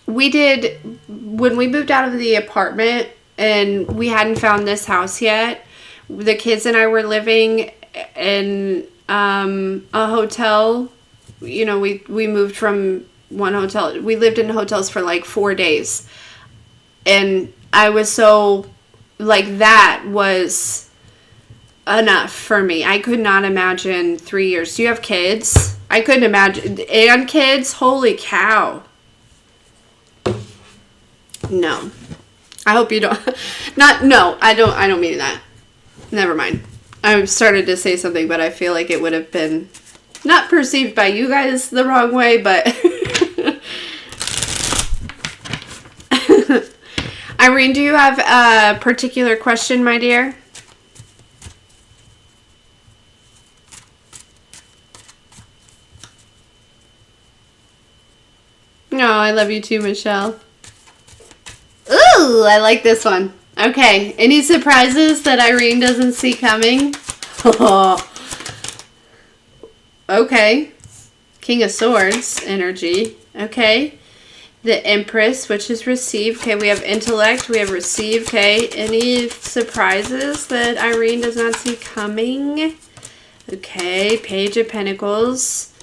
We did, when we moved out of the apartment and we hadn't found this house yet, the kids and I were living in a hotel. You know, we moved from one hotel. We lived in hotels for like 4 days. And I was so, like, that was enough for me. I could not imagine 3 years. Do you have kids? I couldn't imagine. And kids? Holy cow. No. I hope you don't. No, I don't mean that. Never mind. I started to say something, but I feel like it would have been not perceived by you guys the wrong way, but Irene, do you have a particular question, my dear? No, I love you too, Michelle. Ooh, I like this one. Okay, any surprises that Irene doesn't see coming? Okay. King of Swords energy. Okay. The Empress, which is receive. Okay, we have intellect. We have receive. Okay. Any surprises that Irene does not see coming? Okay. Page of Pentacles.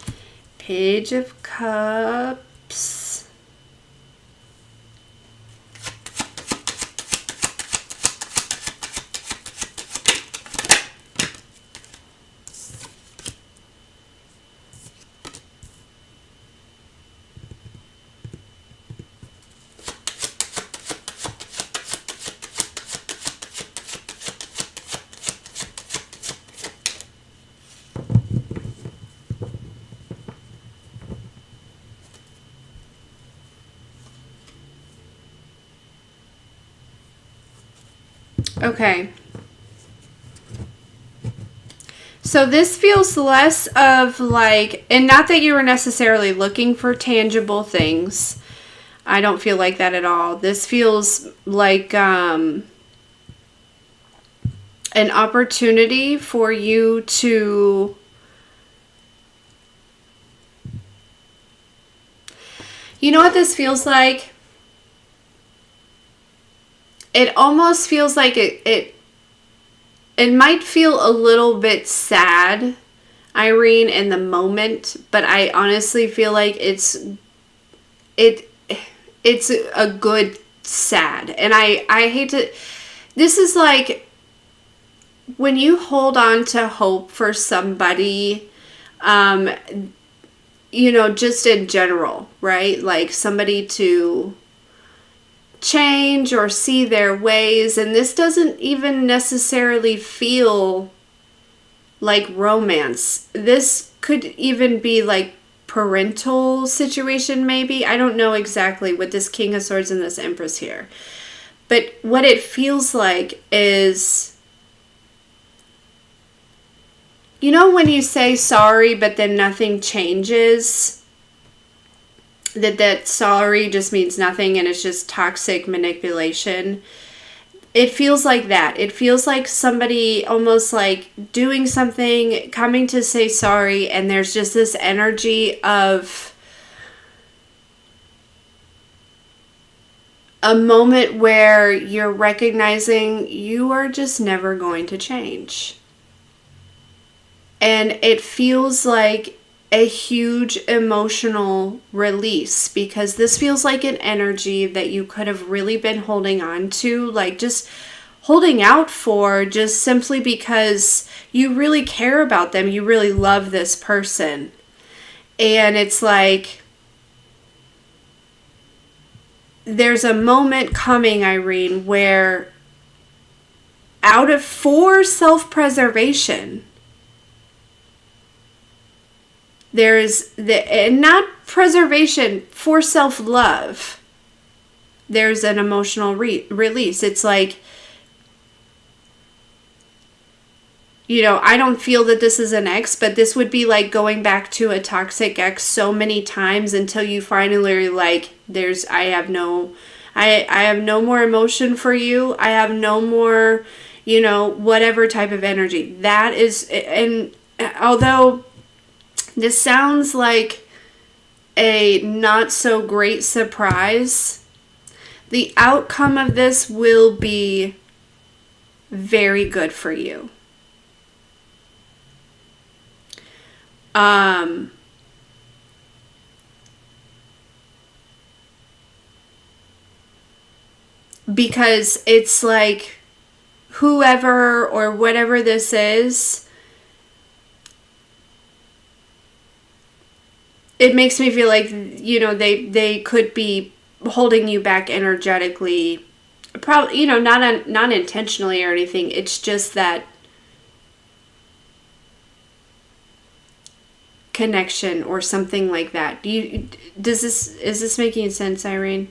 Page of Cups. Okay. So this feels less of like, and not that you were necessarily looking for tangible things. I don't feel like that at all. This feels like an opportunity for you to you know what this feels like? It almost feels like it might feel a little bit sad, Irene, in the moment, but I honestly feel like it's a good sad. And I hate to, this is like when you hold on to hope for somebody, you know, just in general, right? Like somebody to change or see their ways, and this doesn't even necessarily feel like romance. This could even be like parental situation, maybe. I don't know exactly with this King of Swords and this Empress here, but what it feels like is, you know, when you say sorry but then nothing changes, that sorry just means nothing and it's just toxic manipulation. It feels like that. It feels like somebody almost like doing something, coming to say sorry, and there's just this energy of a moment where you're recognizing you are just never going to change. And it feels like a huge emotional release, because this feels like an energy that you could have really been holding on to, like just holding out for, just simply because you really care about them, you really love this person. And it's like there's a moment coming, Irene, where out of for self-preservation, there's and not preservation, for self-love, there's an emotional release. It's like, you know, I don't feel that this is an ex, but this would be like going back to a toxic ex so many times until you finally like, I have no more emotion for you. I have no more, you know, whatever type of energy. That is, and although this sounds like a not so great surprise, the outcome of this will be very good for you. Because it's like whoever or whatever this is, it makes me feel like, you know, they could be holding you back energetically, probably, you know, not intentionally or anything. It's just that connection or something like that. Is this making sense, Irene?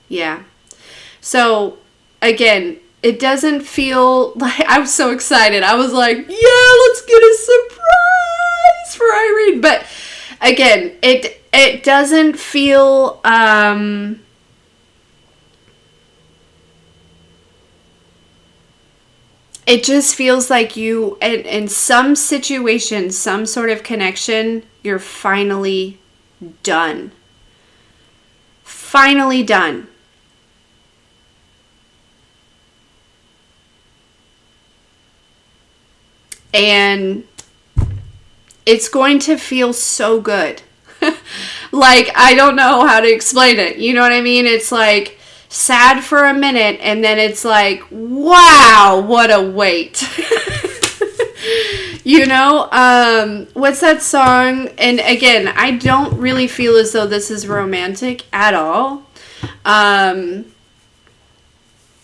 Yeah. So again, it doesn't feel like, I was so excited. I was like, yeah, let's get a surprise for Irene. But again, it doesn't feel it just feels like you, in some situation, some sort of connection, you're finally done. Finally done. And it's going to feel so good. Like, I don't know how to explain it. You know what I mean? It's like sad for a minute, and then it's like, wow, what a weight. You know, what's that song? And again, I don't really feel as though this is romantic at all.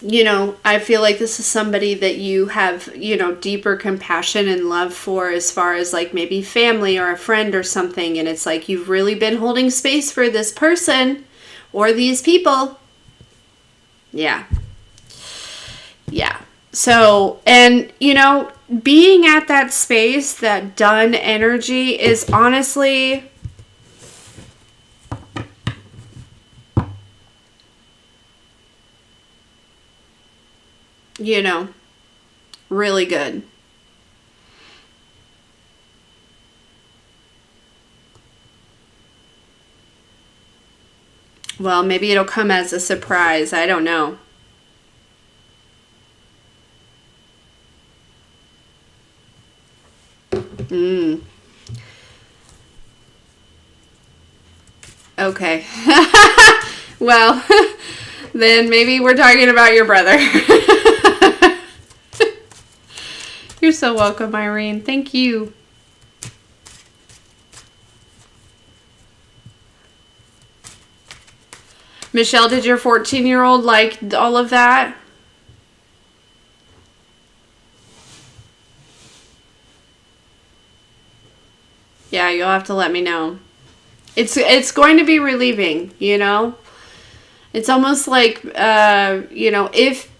You know, I feel like this is somebody that you have, you know, deeper compassion and love for, as far as like maybe family or a friend or something. And it's like you've really been holding space for this person or these people. Yeah. Yeah. So, and, you know, being at that space, that done energy, is honestly, you know, really good. Well, maybe it'll come as a surprise. I don't know. Okay. Well, then maybe we're talking about your brother. You're so welcome, Irene. Thank you. Michelle, did your 14-year-old like all of that? Yeah, you'll have to let me know. It's going to be relieving, you know? It's almost like, you know, if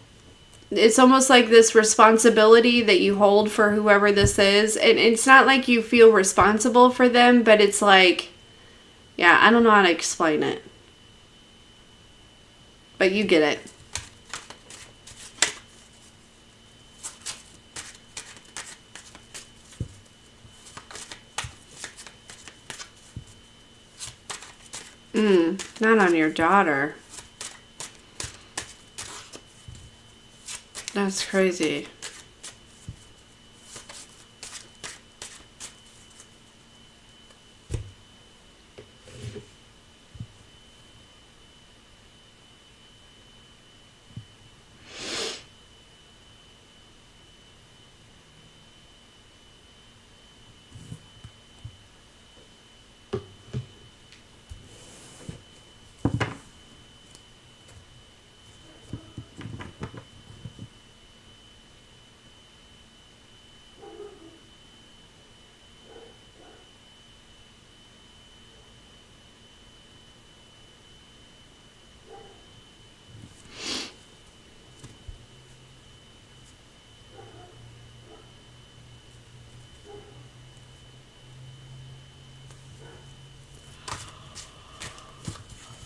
it's almost like this responsibility that you hold for whoever this is. And it's not like you feel responsible for them, but it's like, yeah, I don't know how to explain it. But you get it. Not on your daughter. That's crazy.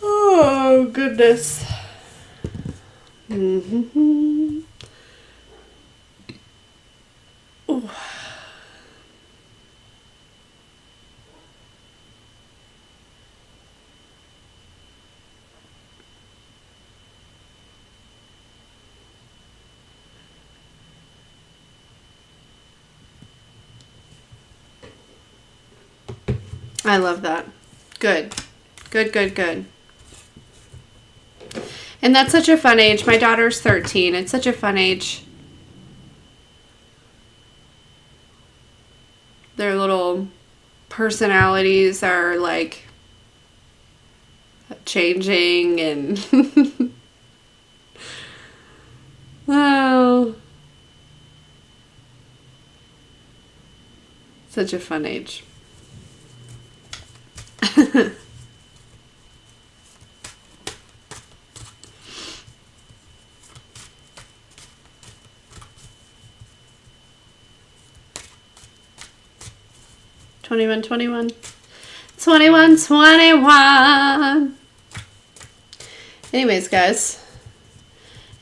Oh, goodness. Mm-hmm. Ooh. I love that. Good. Good, good, good. And that's such a fun age. My daughter's 13. It's such a fun age. Their little personalities are like changing and oh, such a fun age. 21, 21. 21, 21. Anyways, guys.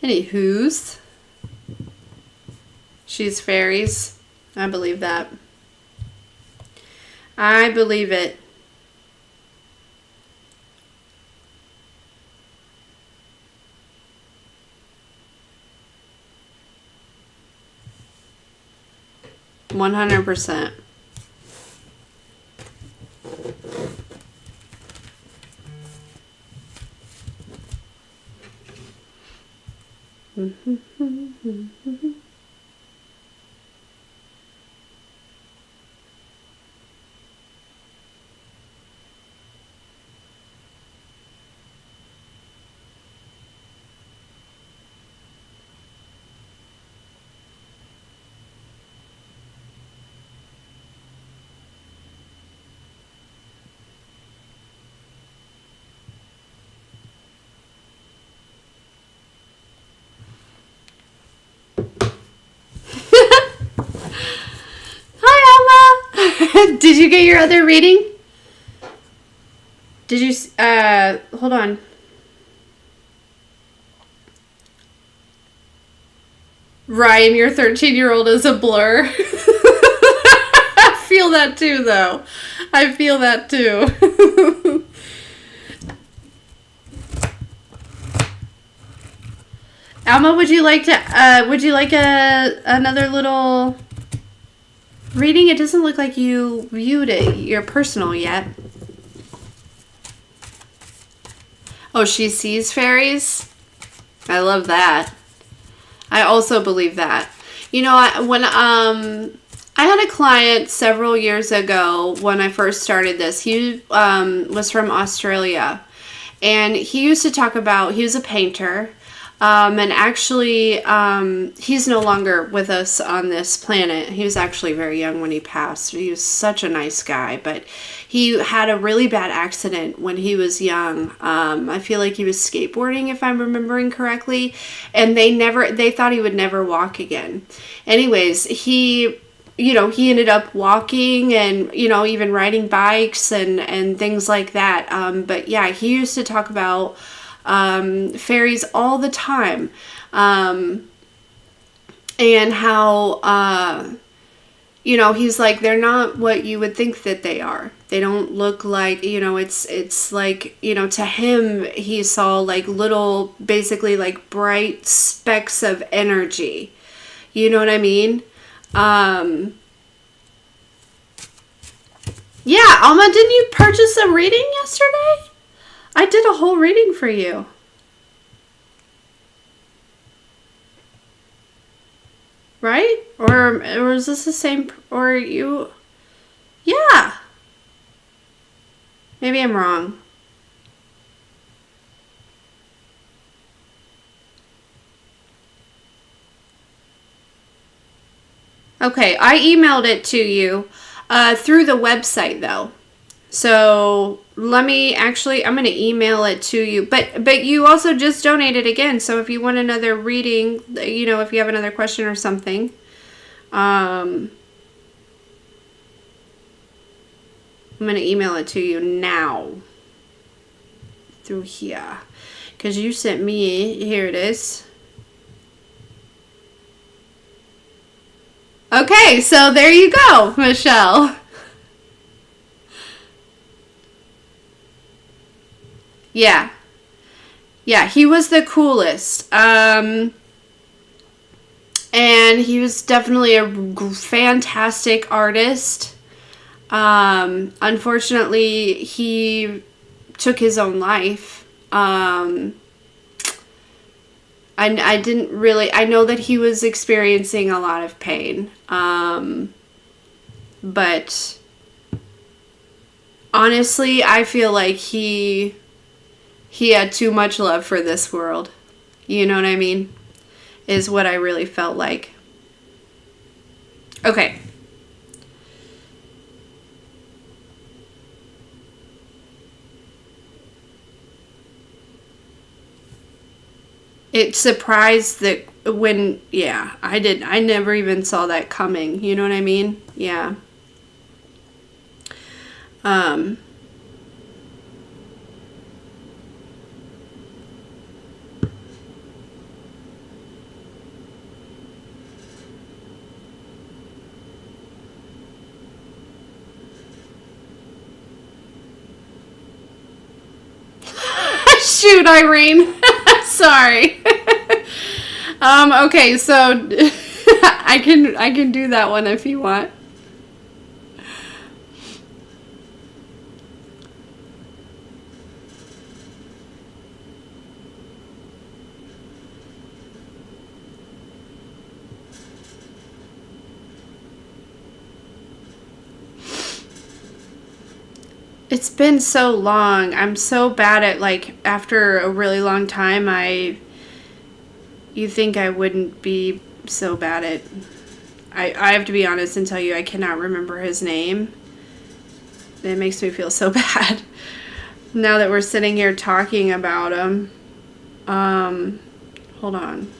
Anywho's. She's fairies. I believe that. I believe it. $100%. Did you get your other reading? Did you, hold on. Ryan, your 13-year-old is a blur. I feel that too, though. I feel that too. Alma, would you like another little reading? It doesn't look like you viewed it, your personal yet. Oh, she sees fairies? I love that. I also believe that. You know, when I had a client several years ago when I first started this. He was from Australia, and he used to talk about, he was a painter. And actually, he's no longer with us on this planet. He was actually very young when he passed. He was such a nice guy, but he had a really bad accident when he was young. I feel like he was skateboarding, if I'm remembering correctly, and they thought he would never walk again. Anyways, he ended up walking and, even riding bikes and things like that. But yeah, he used to talk about fairies all the time, and how he's like, they're not what you would think that they are. They don't look like, you know, it's like, you know, to him, he saw like little, basically like bright specks of energy. You know what I mean? Yeah, Alma, didn't you purchase a reading yesterday? I did a whole reading for you. Right? Or is this the same, or you? Yeah. Maybe I'm wrong. Okay, I emailed it to you through the website though. So let me actually, I'm going to email it to you. But you also just donated again. So if you want another reading, you know, if you have another question or something, I'm going to email it to you now through here. Because you sent me, here it is. Okay, so there you go, Michelle. Yeah. Yeah, he was the coolest. And he was definitely a fantastic artist. Unfortunately, he took his own life. I didn't really, I know that he was experiencing a lot of pain. But honestly, I feel like he had too much love for this world. You know what I mean? Is what I really felt like. Okay. It surprised that when, yeah, I never even saw that coming. You know what I mean? Yeah. Shoot, Irene. Sorry. Okay, so I can do that one if you want. It's been so long. I'm so bad at, like, after a really long time, you think I wouldn't be so bad at, I have to be honest and tell you I cannot remember his name. It makes me feel so bad now that we're sitting here talking about him. Hold on.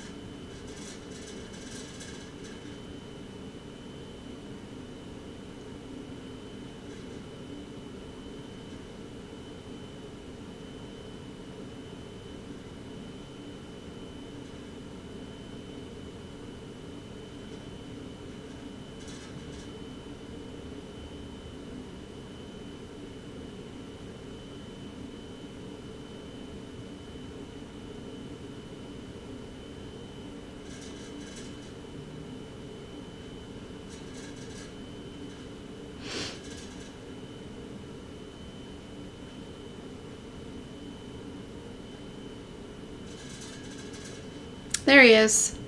There he is.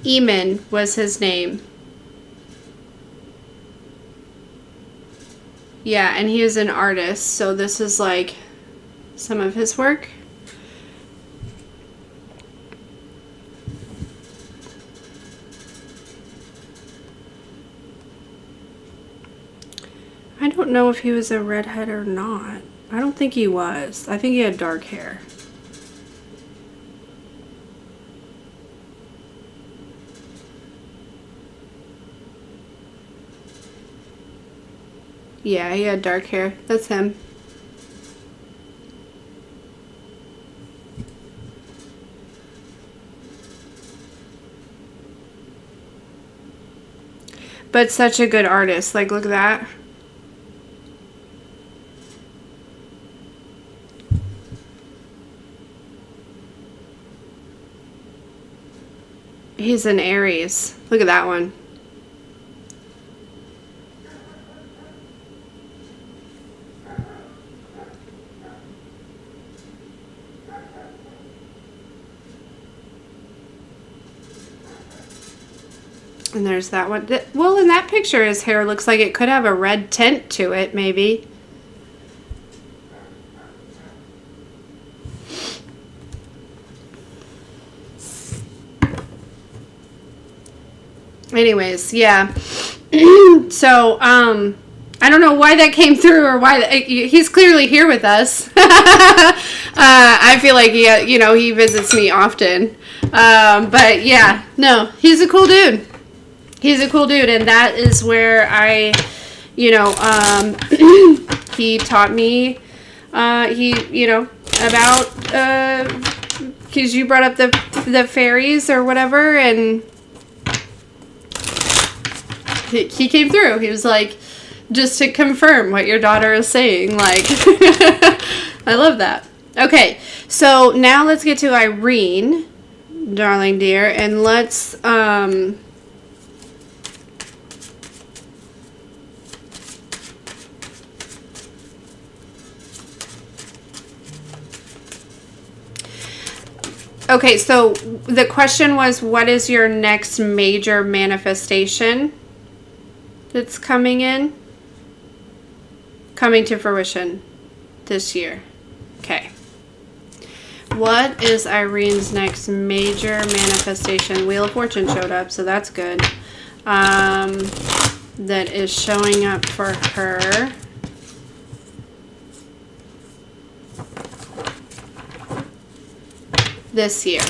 Eamon was his name. Yeah, and he is an artist, so this is like some of his work. I don't know if he was a redhead or not. I don't think he was. I think he had dark hair. Yeah, he had dark hair. That's him. But such a good artist. Like, look at that. He's an Aries. Look at that one. And there's that one. Well, in that picture, his hair looks like it could have a red tint to it, maybe. Anyways, yeah. So, I don't know why that came through or why he's clearly here with us. I feel like he visits me often. But yeah, no, he's a cool dude. He's a cool dude, and that is where I, he taught me, about, because you brought up the fairies or whatever, and he came through. He was like, just to confirm what your daughter is saying, like, I love that. Okay, so now let's get to Irene, darling dear, and let's, okay, so the question was, what is your next major manifestation that's coming to fruition this year? Okay. What is Irene's next major manifestation? Wheel of Fortune showed up, so that's good. That is showing up for her. This year.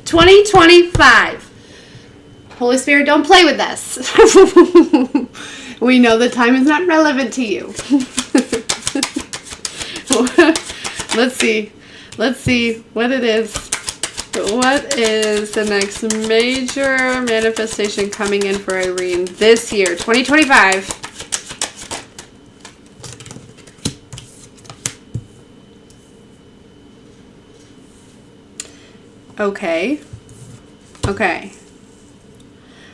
2025. Holy Spirit, don't play with us. We know the time is not relevant to you. Let's see what it is. What is the next major manifestation coming in for Irene this year, 2025? Okay.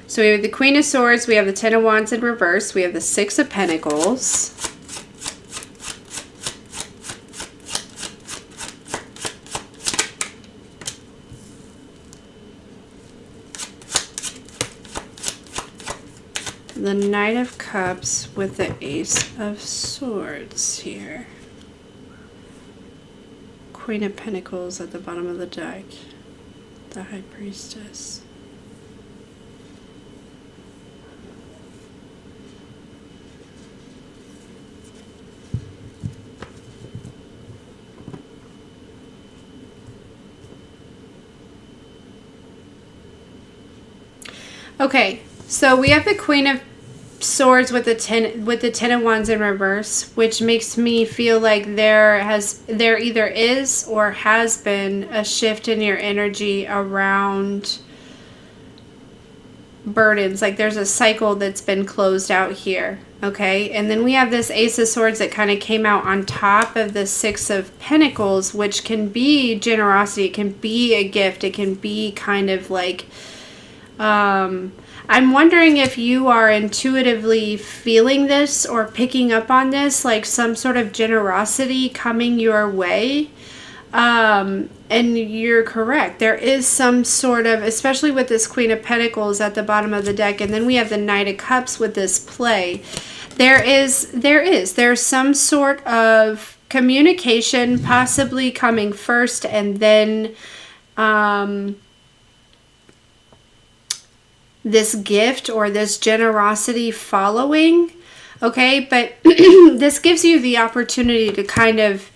So we have the Queen of Swords, we have the Ten of Wands in reverse, we have the Six of Pentacles. The Knight of Cups with the Ace of Swords here. Queen of Pentacles at the bottom of the deck. The High Priestess. Okay, so we have the Queen of Swords with the Ten of Wands in reverse, which makes me feel like there either is or has been a shift in your energy around burdens. Like there's a cycle that's been closed out here. Okay, and then we have this Ace of Swords that kind of came out on top of the Six of Pentacles, which can be generosity, it can be a gift, it can be kind of like I'm wondering if you are intuitively feeling this or picking up on this, like some sort of generosity coming your way. And you're correct. There is some sort of, especially with this Queen of Pentacles at the bottom of the deck, and then we have the Knight of Cups with this play. There's some sort of communication possibly coming first, and then this gift or this generosity following. Okay, but this gives you the opportunity to kind of,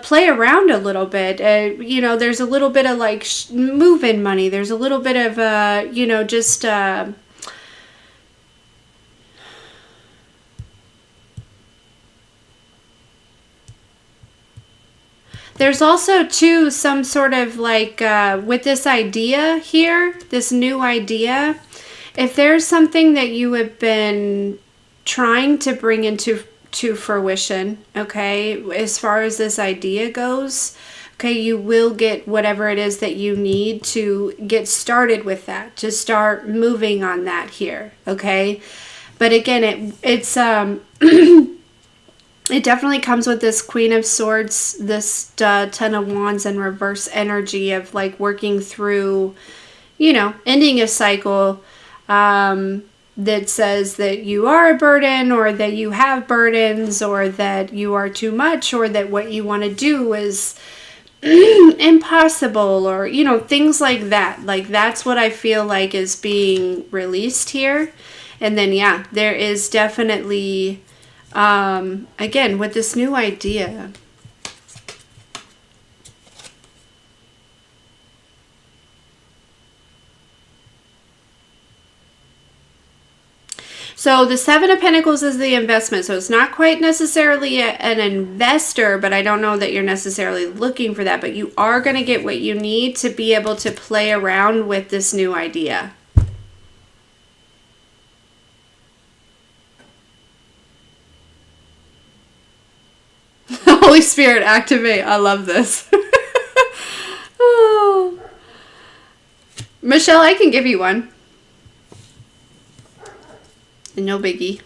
play around a little bit. There's a little bit of like move-in money. There's a little bit of, there's also, too, some sort of like, with this idea here, this new idea, if there's something that you have been trying to bring into fruition, okay, as far as this idea goes, Okay, you will get whatever it is that you need to get started with that, to start moving on that here, okay? But again, it's it definitely comes with this Queen of Swords, this Ten of Wands and reverse energy of like working through, you know, ending a cycle that says that you are a burden, or that you have burdens, or that you are too much, or that what you want to do is impossible, or, you know, things like that. Like, that's what I feel like is being released here. And then, yeah, there is definitely, again, with this new idea. So the Seven of Pentacles is the investment. So it's not quite necessarily an investor, but I don't know that you're necessarily looking for that. But you are going to get what you need to be able to play around with this new idea. Holy Spirit, activate. I love this. Oh. Michelle, I can give you one. No biggie.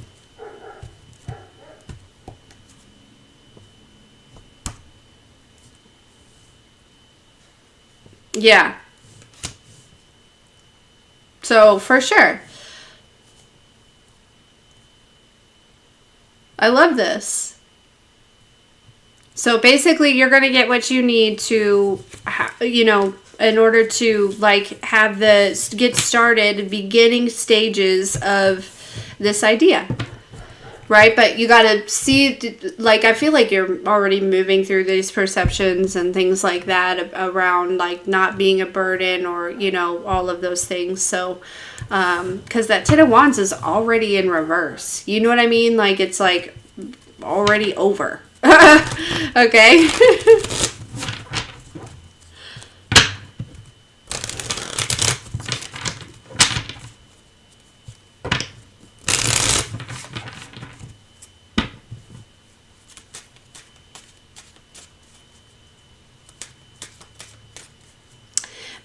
Yeah. So, for sure. I love this. So, basically, you're going to get what you need to, you know, in order to, like, have the, get started, beginning stages of this idea. Right? But you got to see, like, I feel like you're already moving through these perceptions and things like that around, like, not being a burden, or, you know, all of those things. So, because that Ten of Wands is already in reverse. You know what I mean? Like, it's, like, already over. Okay?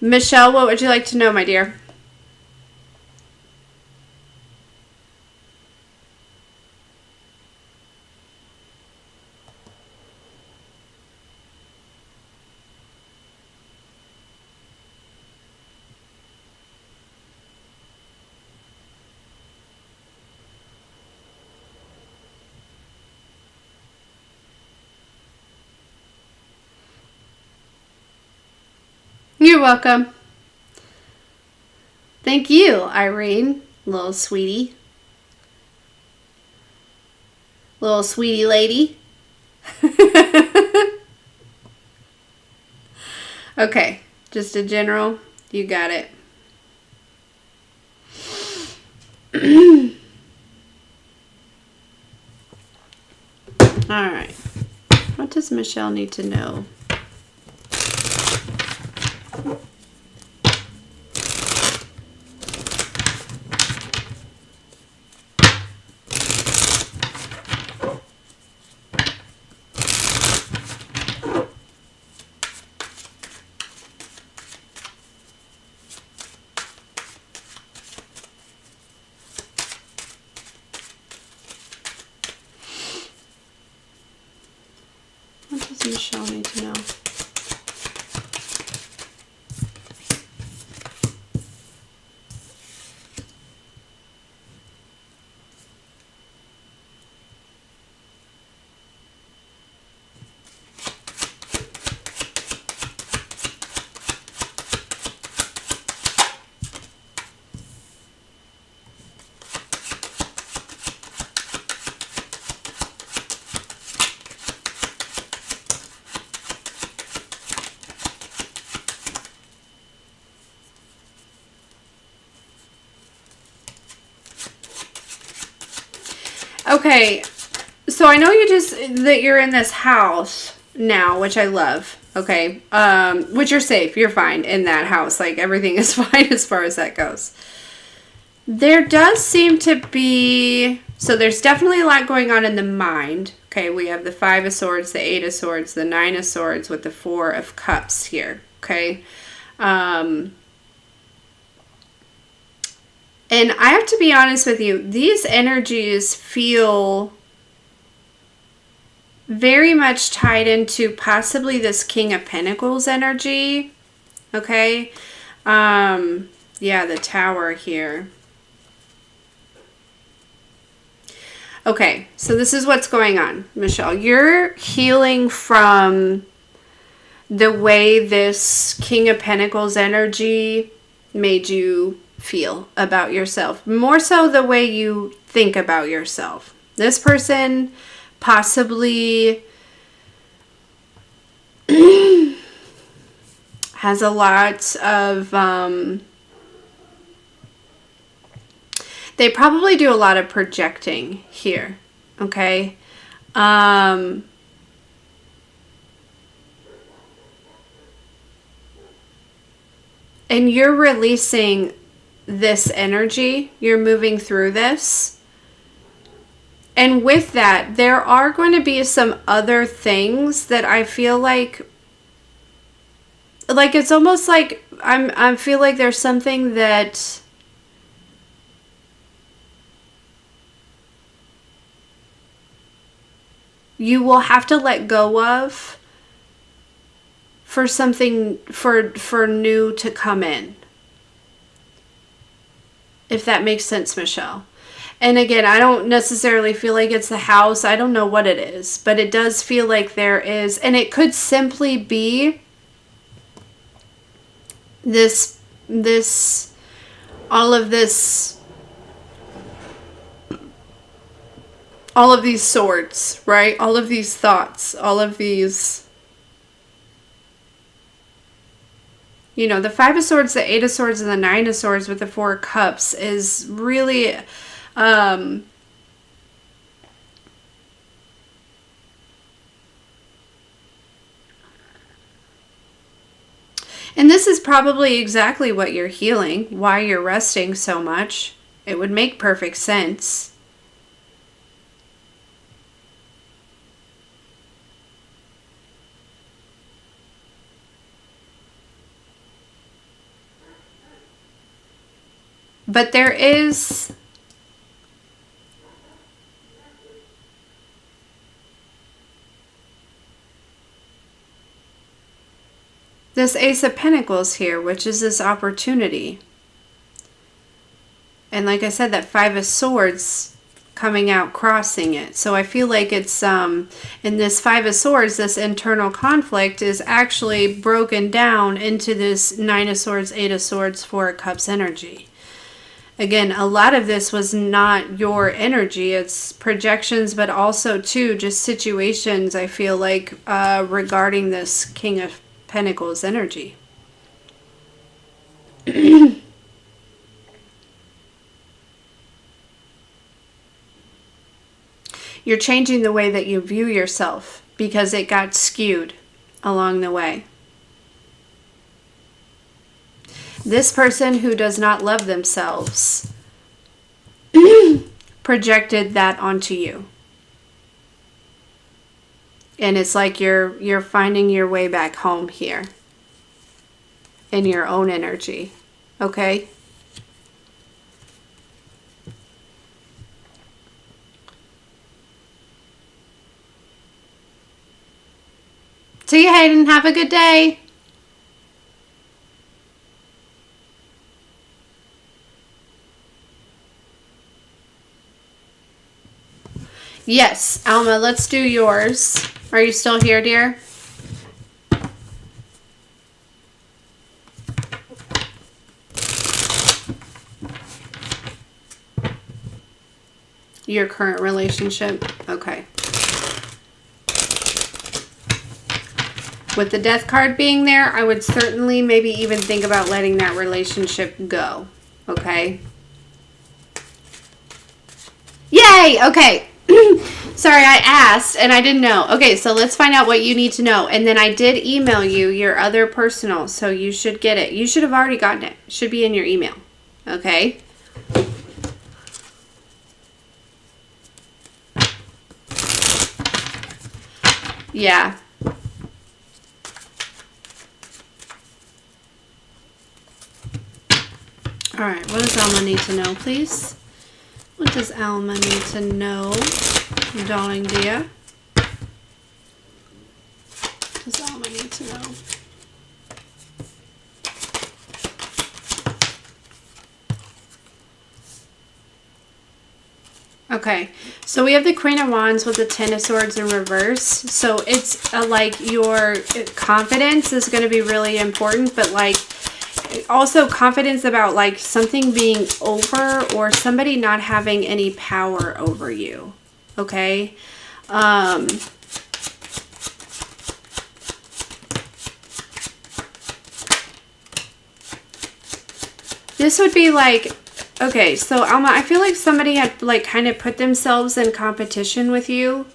Michelle, what would you like to know, my dear? You're welcome. Thank you, Irene, little sweetie. Little sweetie lady. Okay, just a general. You got it. All right. What does Michelle need to know? What does Michelle need to know? Okay, so I know that you're in this house now, which I love. Okay, which you're safe. You're fine in that house. Like, everything is fine as far as that goes. There does seem to be, so there's definitely a lot going on in the mind. Okay, we have the 5 of Swords, the 8 of Swords, the 9 of Swords with the 4 of Cups here. Okay. And I have to be honest with you, these energies feel very much tied into possibly this King of Pentacles energy. Okay. Yeah, the Tower here. Okay, so this is what's going on, Michelle. You're healing from the way this King of Pentacles energy made you feel about yourself. More so the way you think about yourself. This person possibly has a lot of... they probably do a lot of projecting here, okay? And you're releasing this energy. You're moving through this. And with that, there are going to be some other things that I feel like it's almost like I feel like there's something that you will have to let go of for something for new to come in. If that makes sense, Michelle. And again, I don't necessarily feel like it's the house. I don't know what it is, but it does feel like there is, and it could simply be all of these swords, right? All of these thoughts, all of these, you know, the 5 of Swords, the 8 of Swords, and the 9 of Swords with the 4 of Cups is really, and this is probably exactly what you're healing, why you're resting so much. It would make perfect sense. But there is this Ace of Pentacles here, which is this opportunity. And like I said, that 5 of Swords coming out, crossing it. So I feel like it's, in this 5 of Swords, this internal conflict is actually broken down into this 9 of Swords, 8 of Swords, 4 of Cups energy. Again, a lot of this was not your energy. It's projections, but also, too, just situations, I feel like, regarding this King of Pentacles energy. You're changing the way that you view yourself because it got skewed along the way. This person who does not love themselves projected that onto you. And it's like you're finding your way back home here in your own energy. Okay? See you, Hayden. Have a good day. Yes, Alma, let's do yours. Are you still here, dear? Your current relationship? Okay. With the Death card being there, I would certainly maybe even think about letting that relationship go. Okay? Yay! Okay. Sorry, I asked and I didn't know. Okay, so let's find out what you need to know. And then I did email you your other personal, so you should get it. You should have already gotten it. It should be in your email. Okay? Yeah. All right, what does Alma need to know, please? What does Alma need to know, darling dear? What does Alma need to know? Okay, so we have the Queen of Wands with the Ten of Swords in reverse. So it's like your confidence is going to be really important, but like also confidence about like something being over or somebody not having any power over you. Okay. This would be like, okay, so Alma, I feel like somebody had like kind of put themselves in competition with you.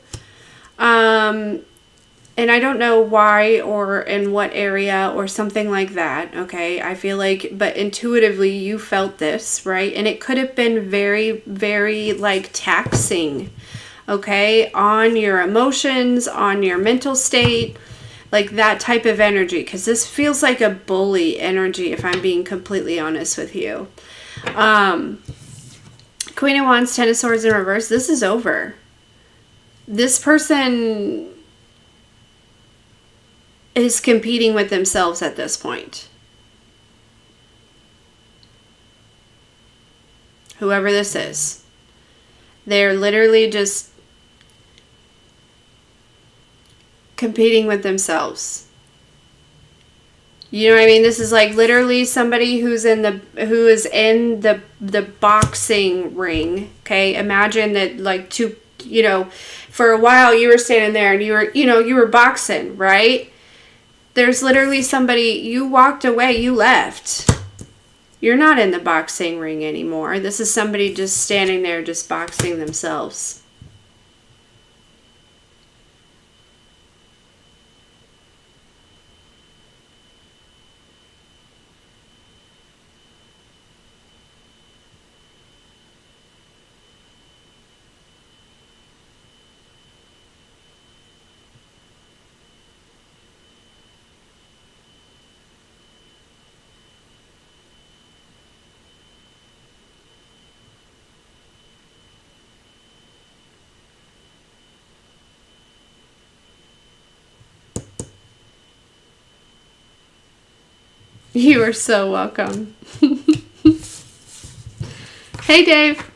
And I don't know why or in what area or something like that, okay? I feel like, but intuitively you felt this, right? And it could have been very, very like taxing, okay? On your emotions, on your mental state, like that type of energy. Because this feels like a bully energy, if I'm being completely honest with you. Queen of Wands, Ten of Swords in reverse. This is over. This person is competing with themselves at this point. Whoever this is. They're literally just competing with themselves. You know what I mean? This is like literally somebody who is in the boxing ring. Okay, imagine that like two, you know, for a while you were standing there and you were boxing, right? There's literally somebody, you walked away, you left. You're not in the boxing ring anymore. This is somebody just standing there just boxing themselves. You are so welcome. Hey, Dave.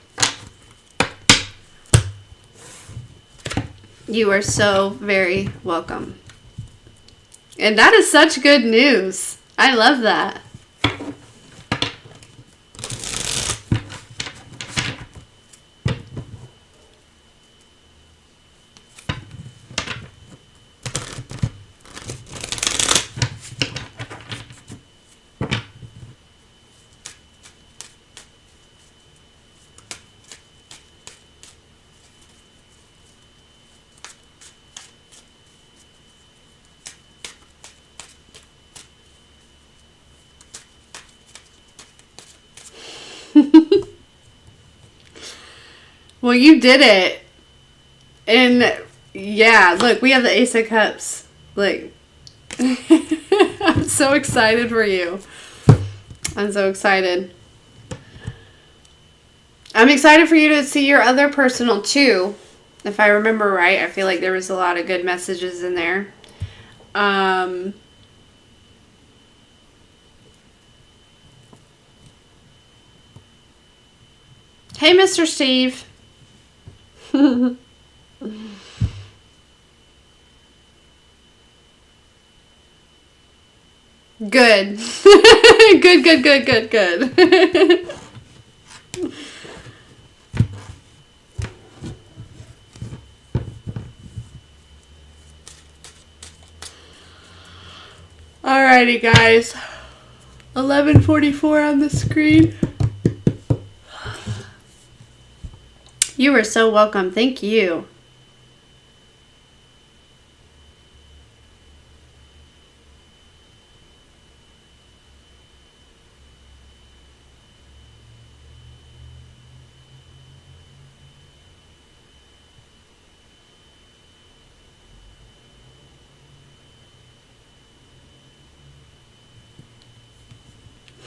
You are so very welcome. And that is such good news. I love that. Well, you did it. And yeah, look, we have the Ace of Cups. Like, I'm so excited for you. I'm so excited. I'm excited for you to see your other personal too. If I remember right, I feel like there was a lot of good messages in there. Hey, Mr. Steve. Good. Good. Alrighty, guys. 11:44 on the screen. You are so welcome. Thank you.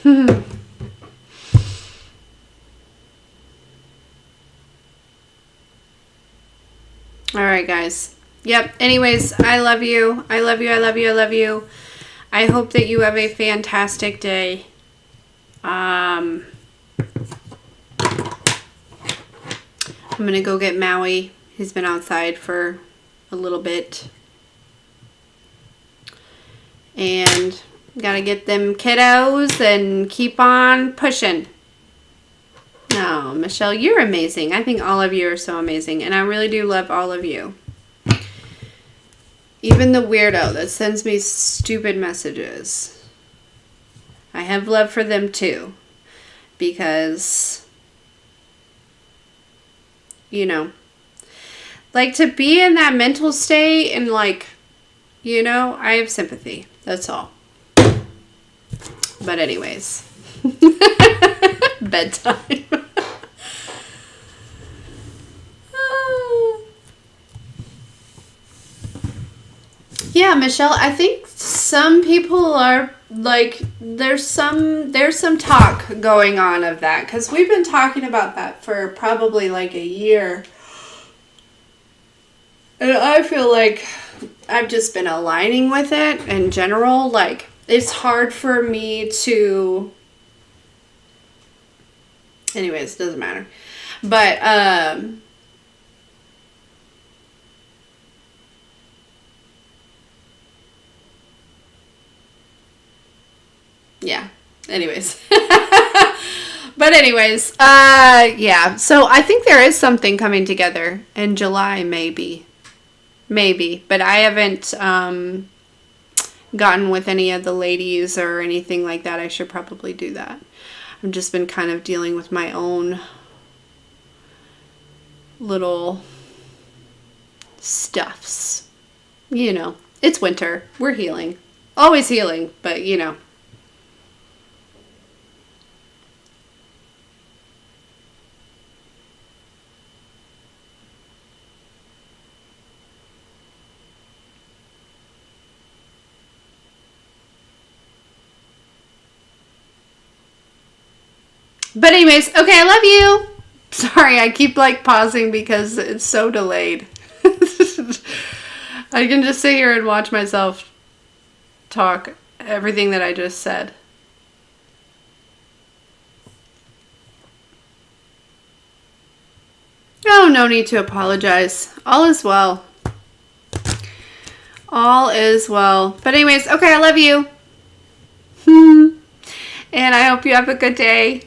All right, guys. Yep. Anyways, I love you. I love you. I love you. I love you. I hope that you have a fantastic day. I'm going to go get Maui. He's been outside for a little bit. And got to get them kiddos and keep on pushing. No, Michelle, you're amazing. I think all of you are so amazing. And I really do love all of you. Even the weirdo that sends me stupid messages. I have love for them too. Because, you know, like to be in that mental state and like, you know, I have sympathy. That's all. But anyways. Bedtime. Yeah, Michelle, I think some people are like, there's some talk going on of that, because we've been talking about that for probably like a year. And I feel like I've just been aligning with it in general. Like, it's hard for me to... Anyways, doesn't matter. But, yeah. Anyways. But anyways, yeah. So I think there is something coming together in July, maybe. Maybe. But I haven't gotten with any of the ladies or anything like that. I should probably do that. I've just been kind of dealing with my own little stuffs. You know, it's winter. We're healing. Always healing, but you know. But anyways, okay, I love you. Sorry, I keep like pausing because it's so delayed. I can just sit here and watch myself talk everything that I just said. Oh, no need to apologize. All is well. All is well. But anyways, okay, I love you. And I hope you have a good day.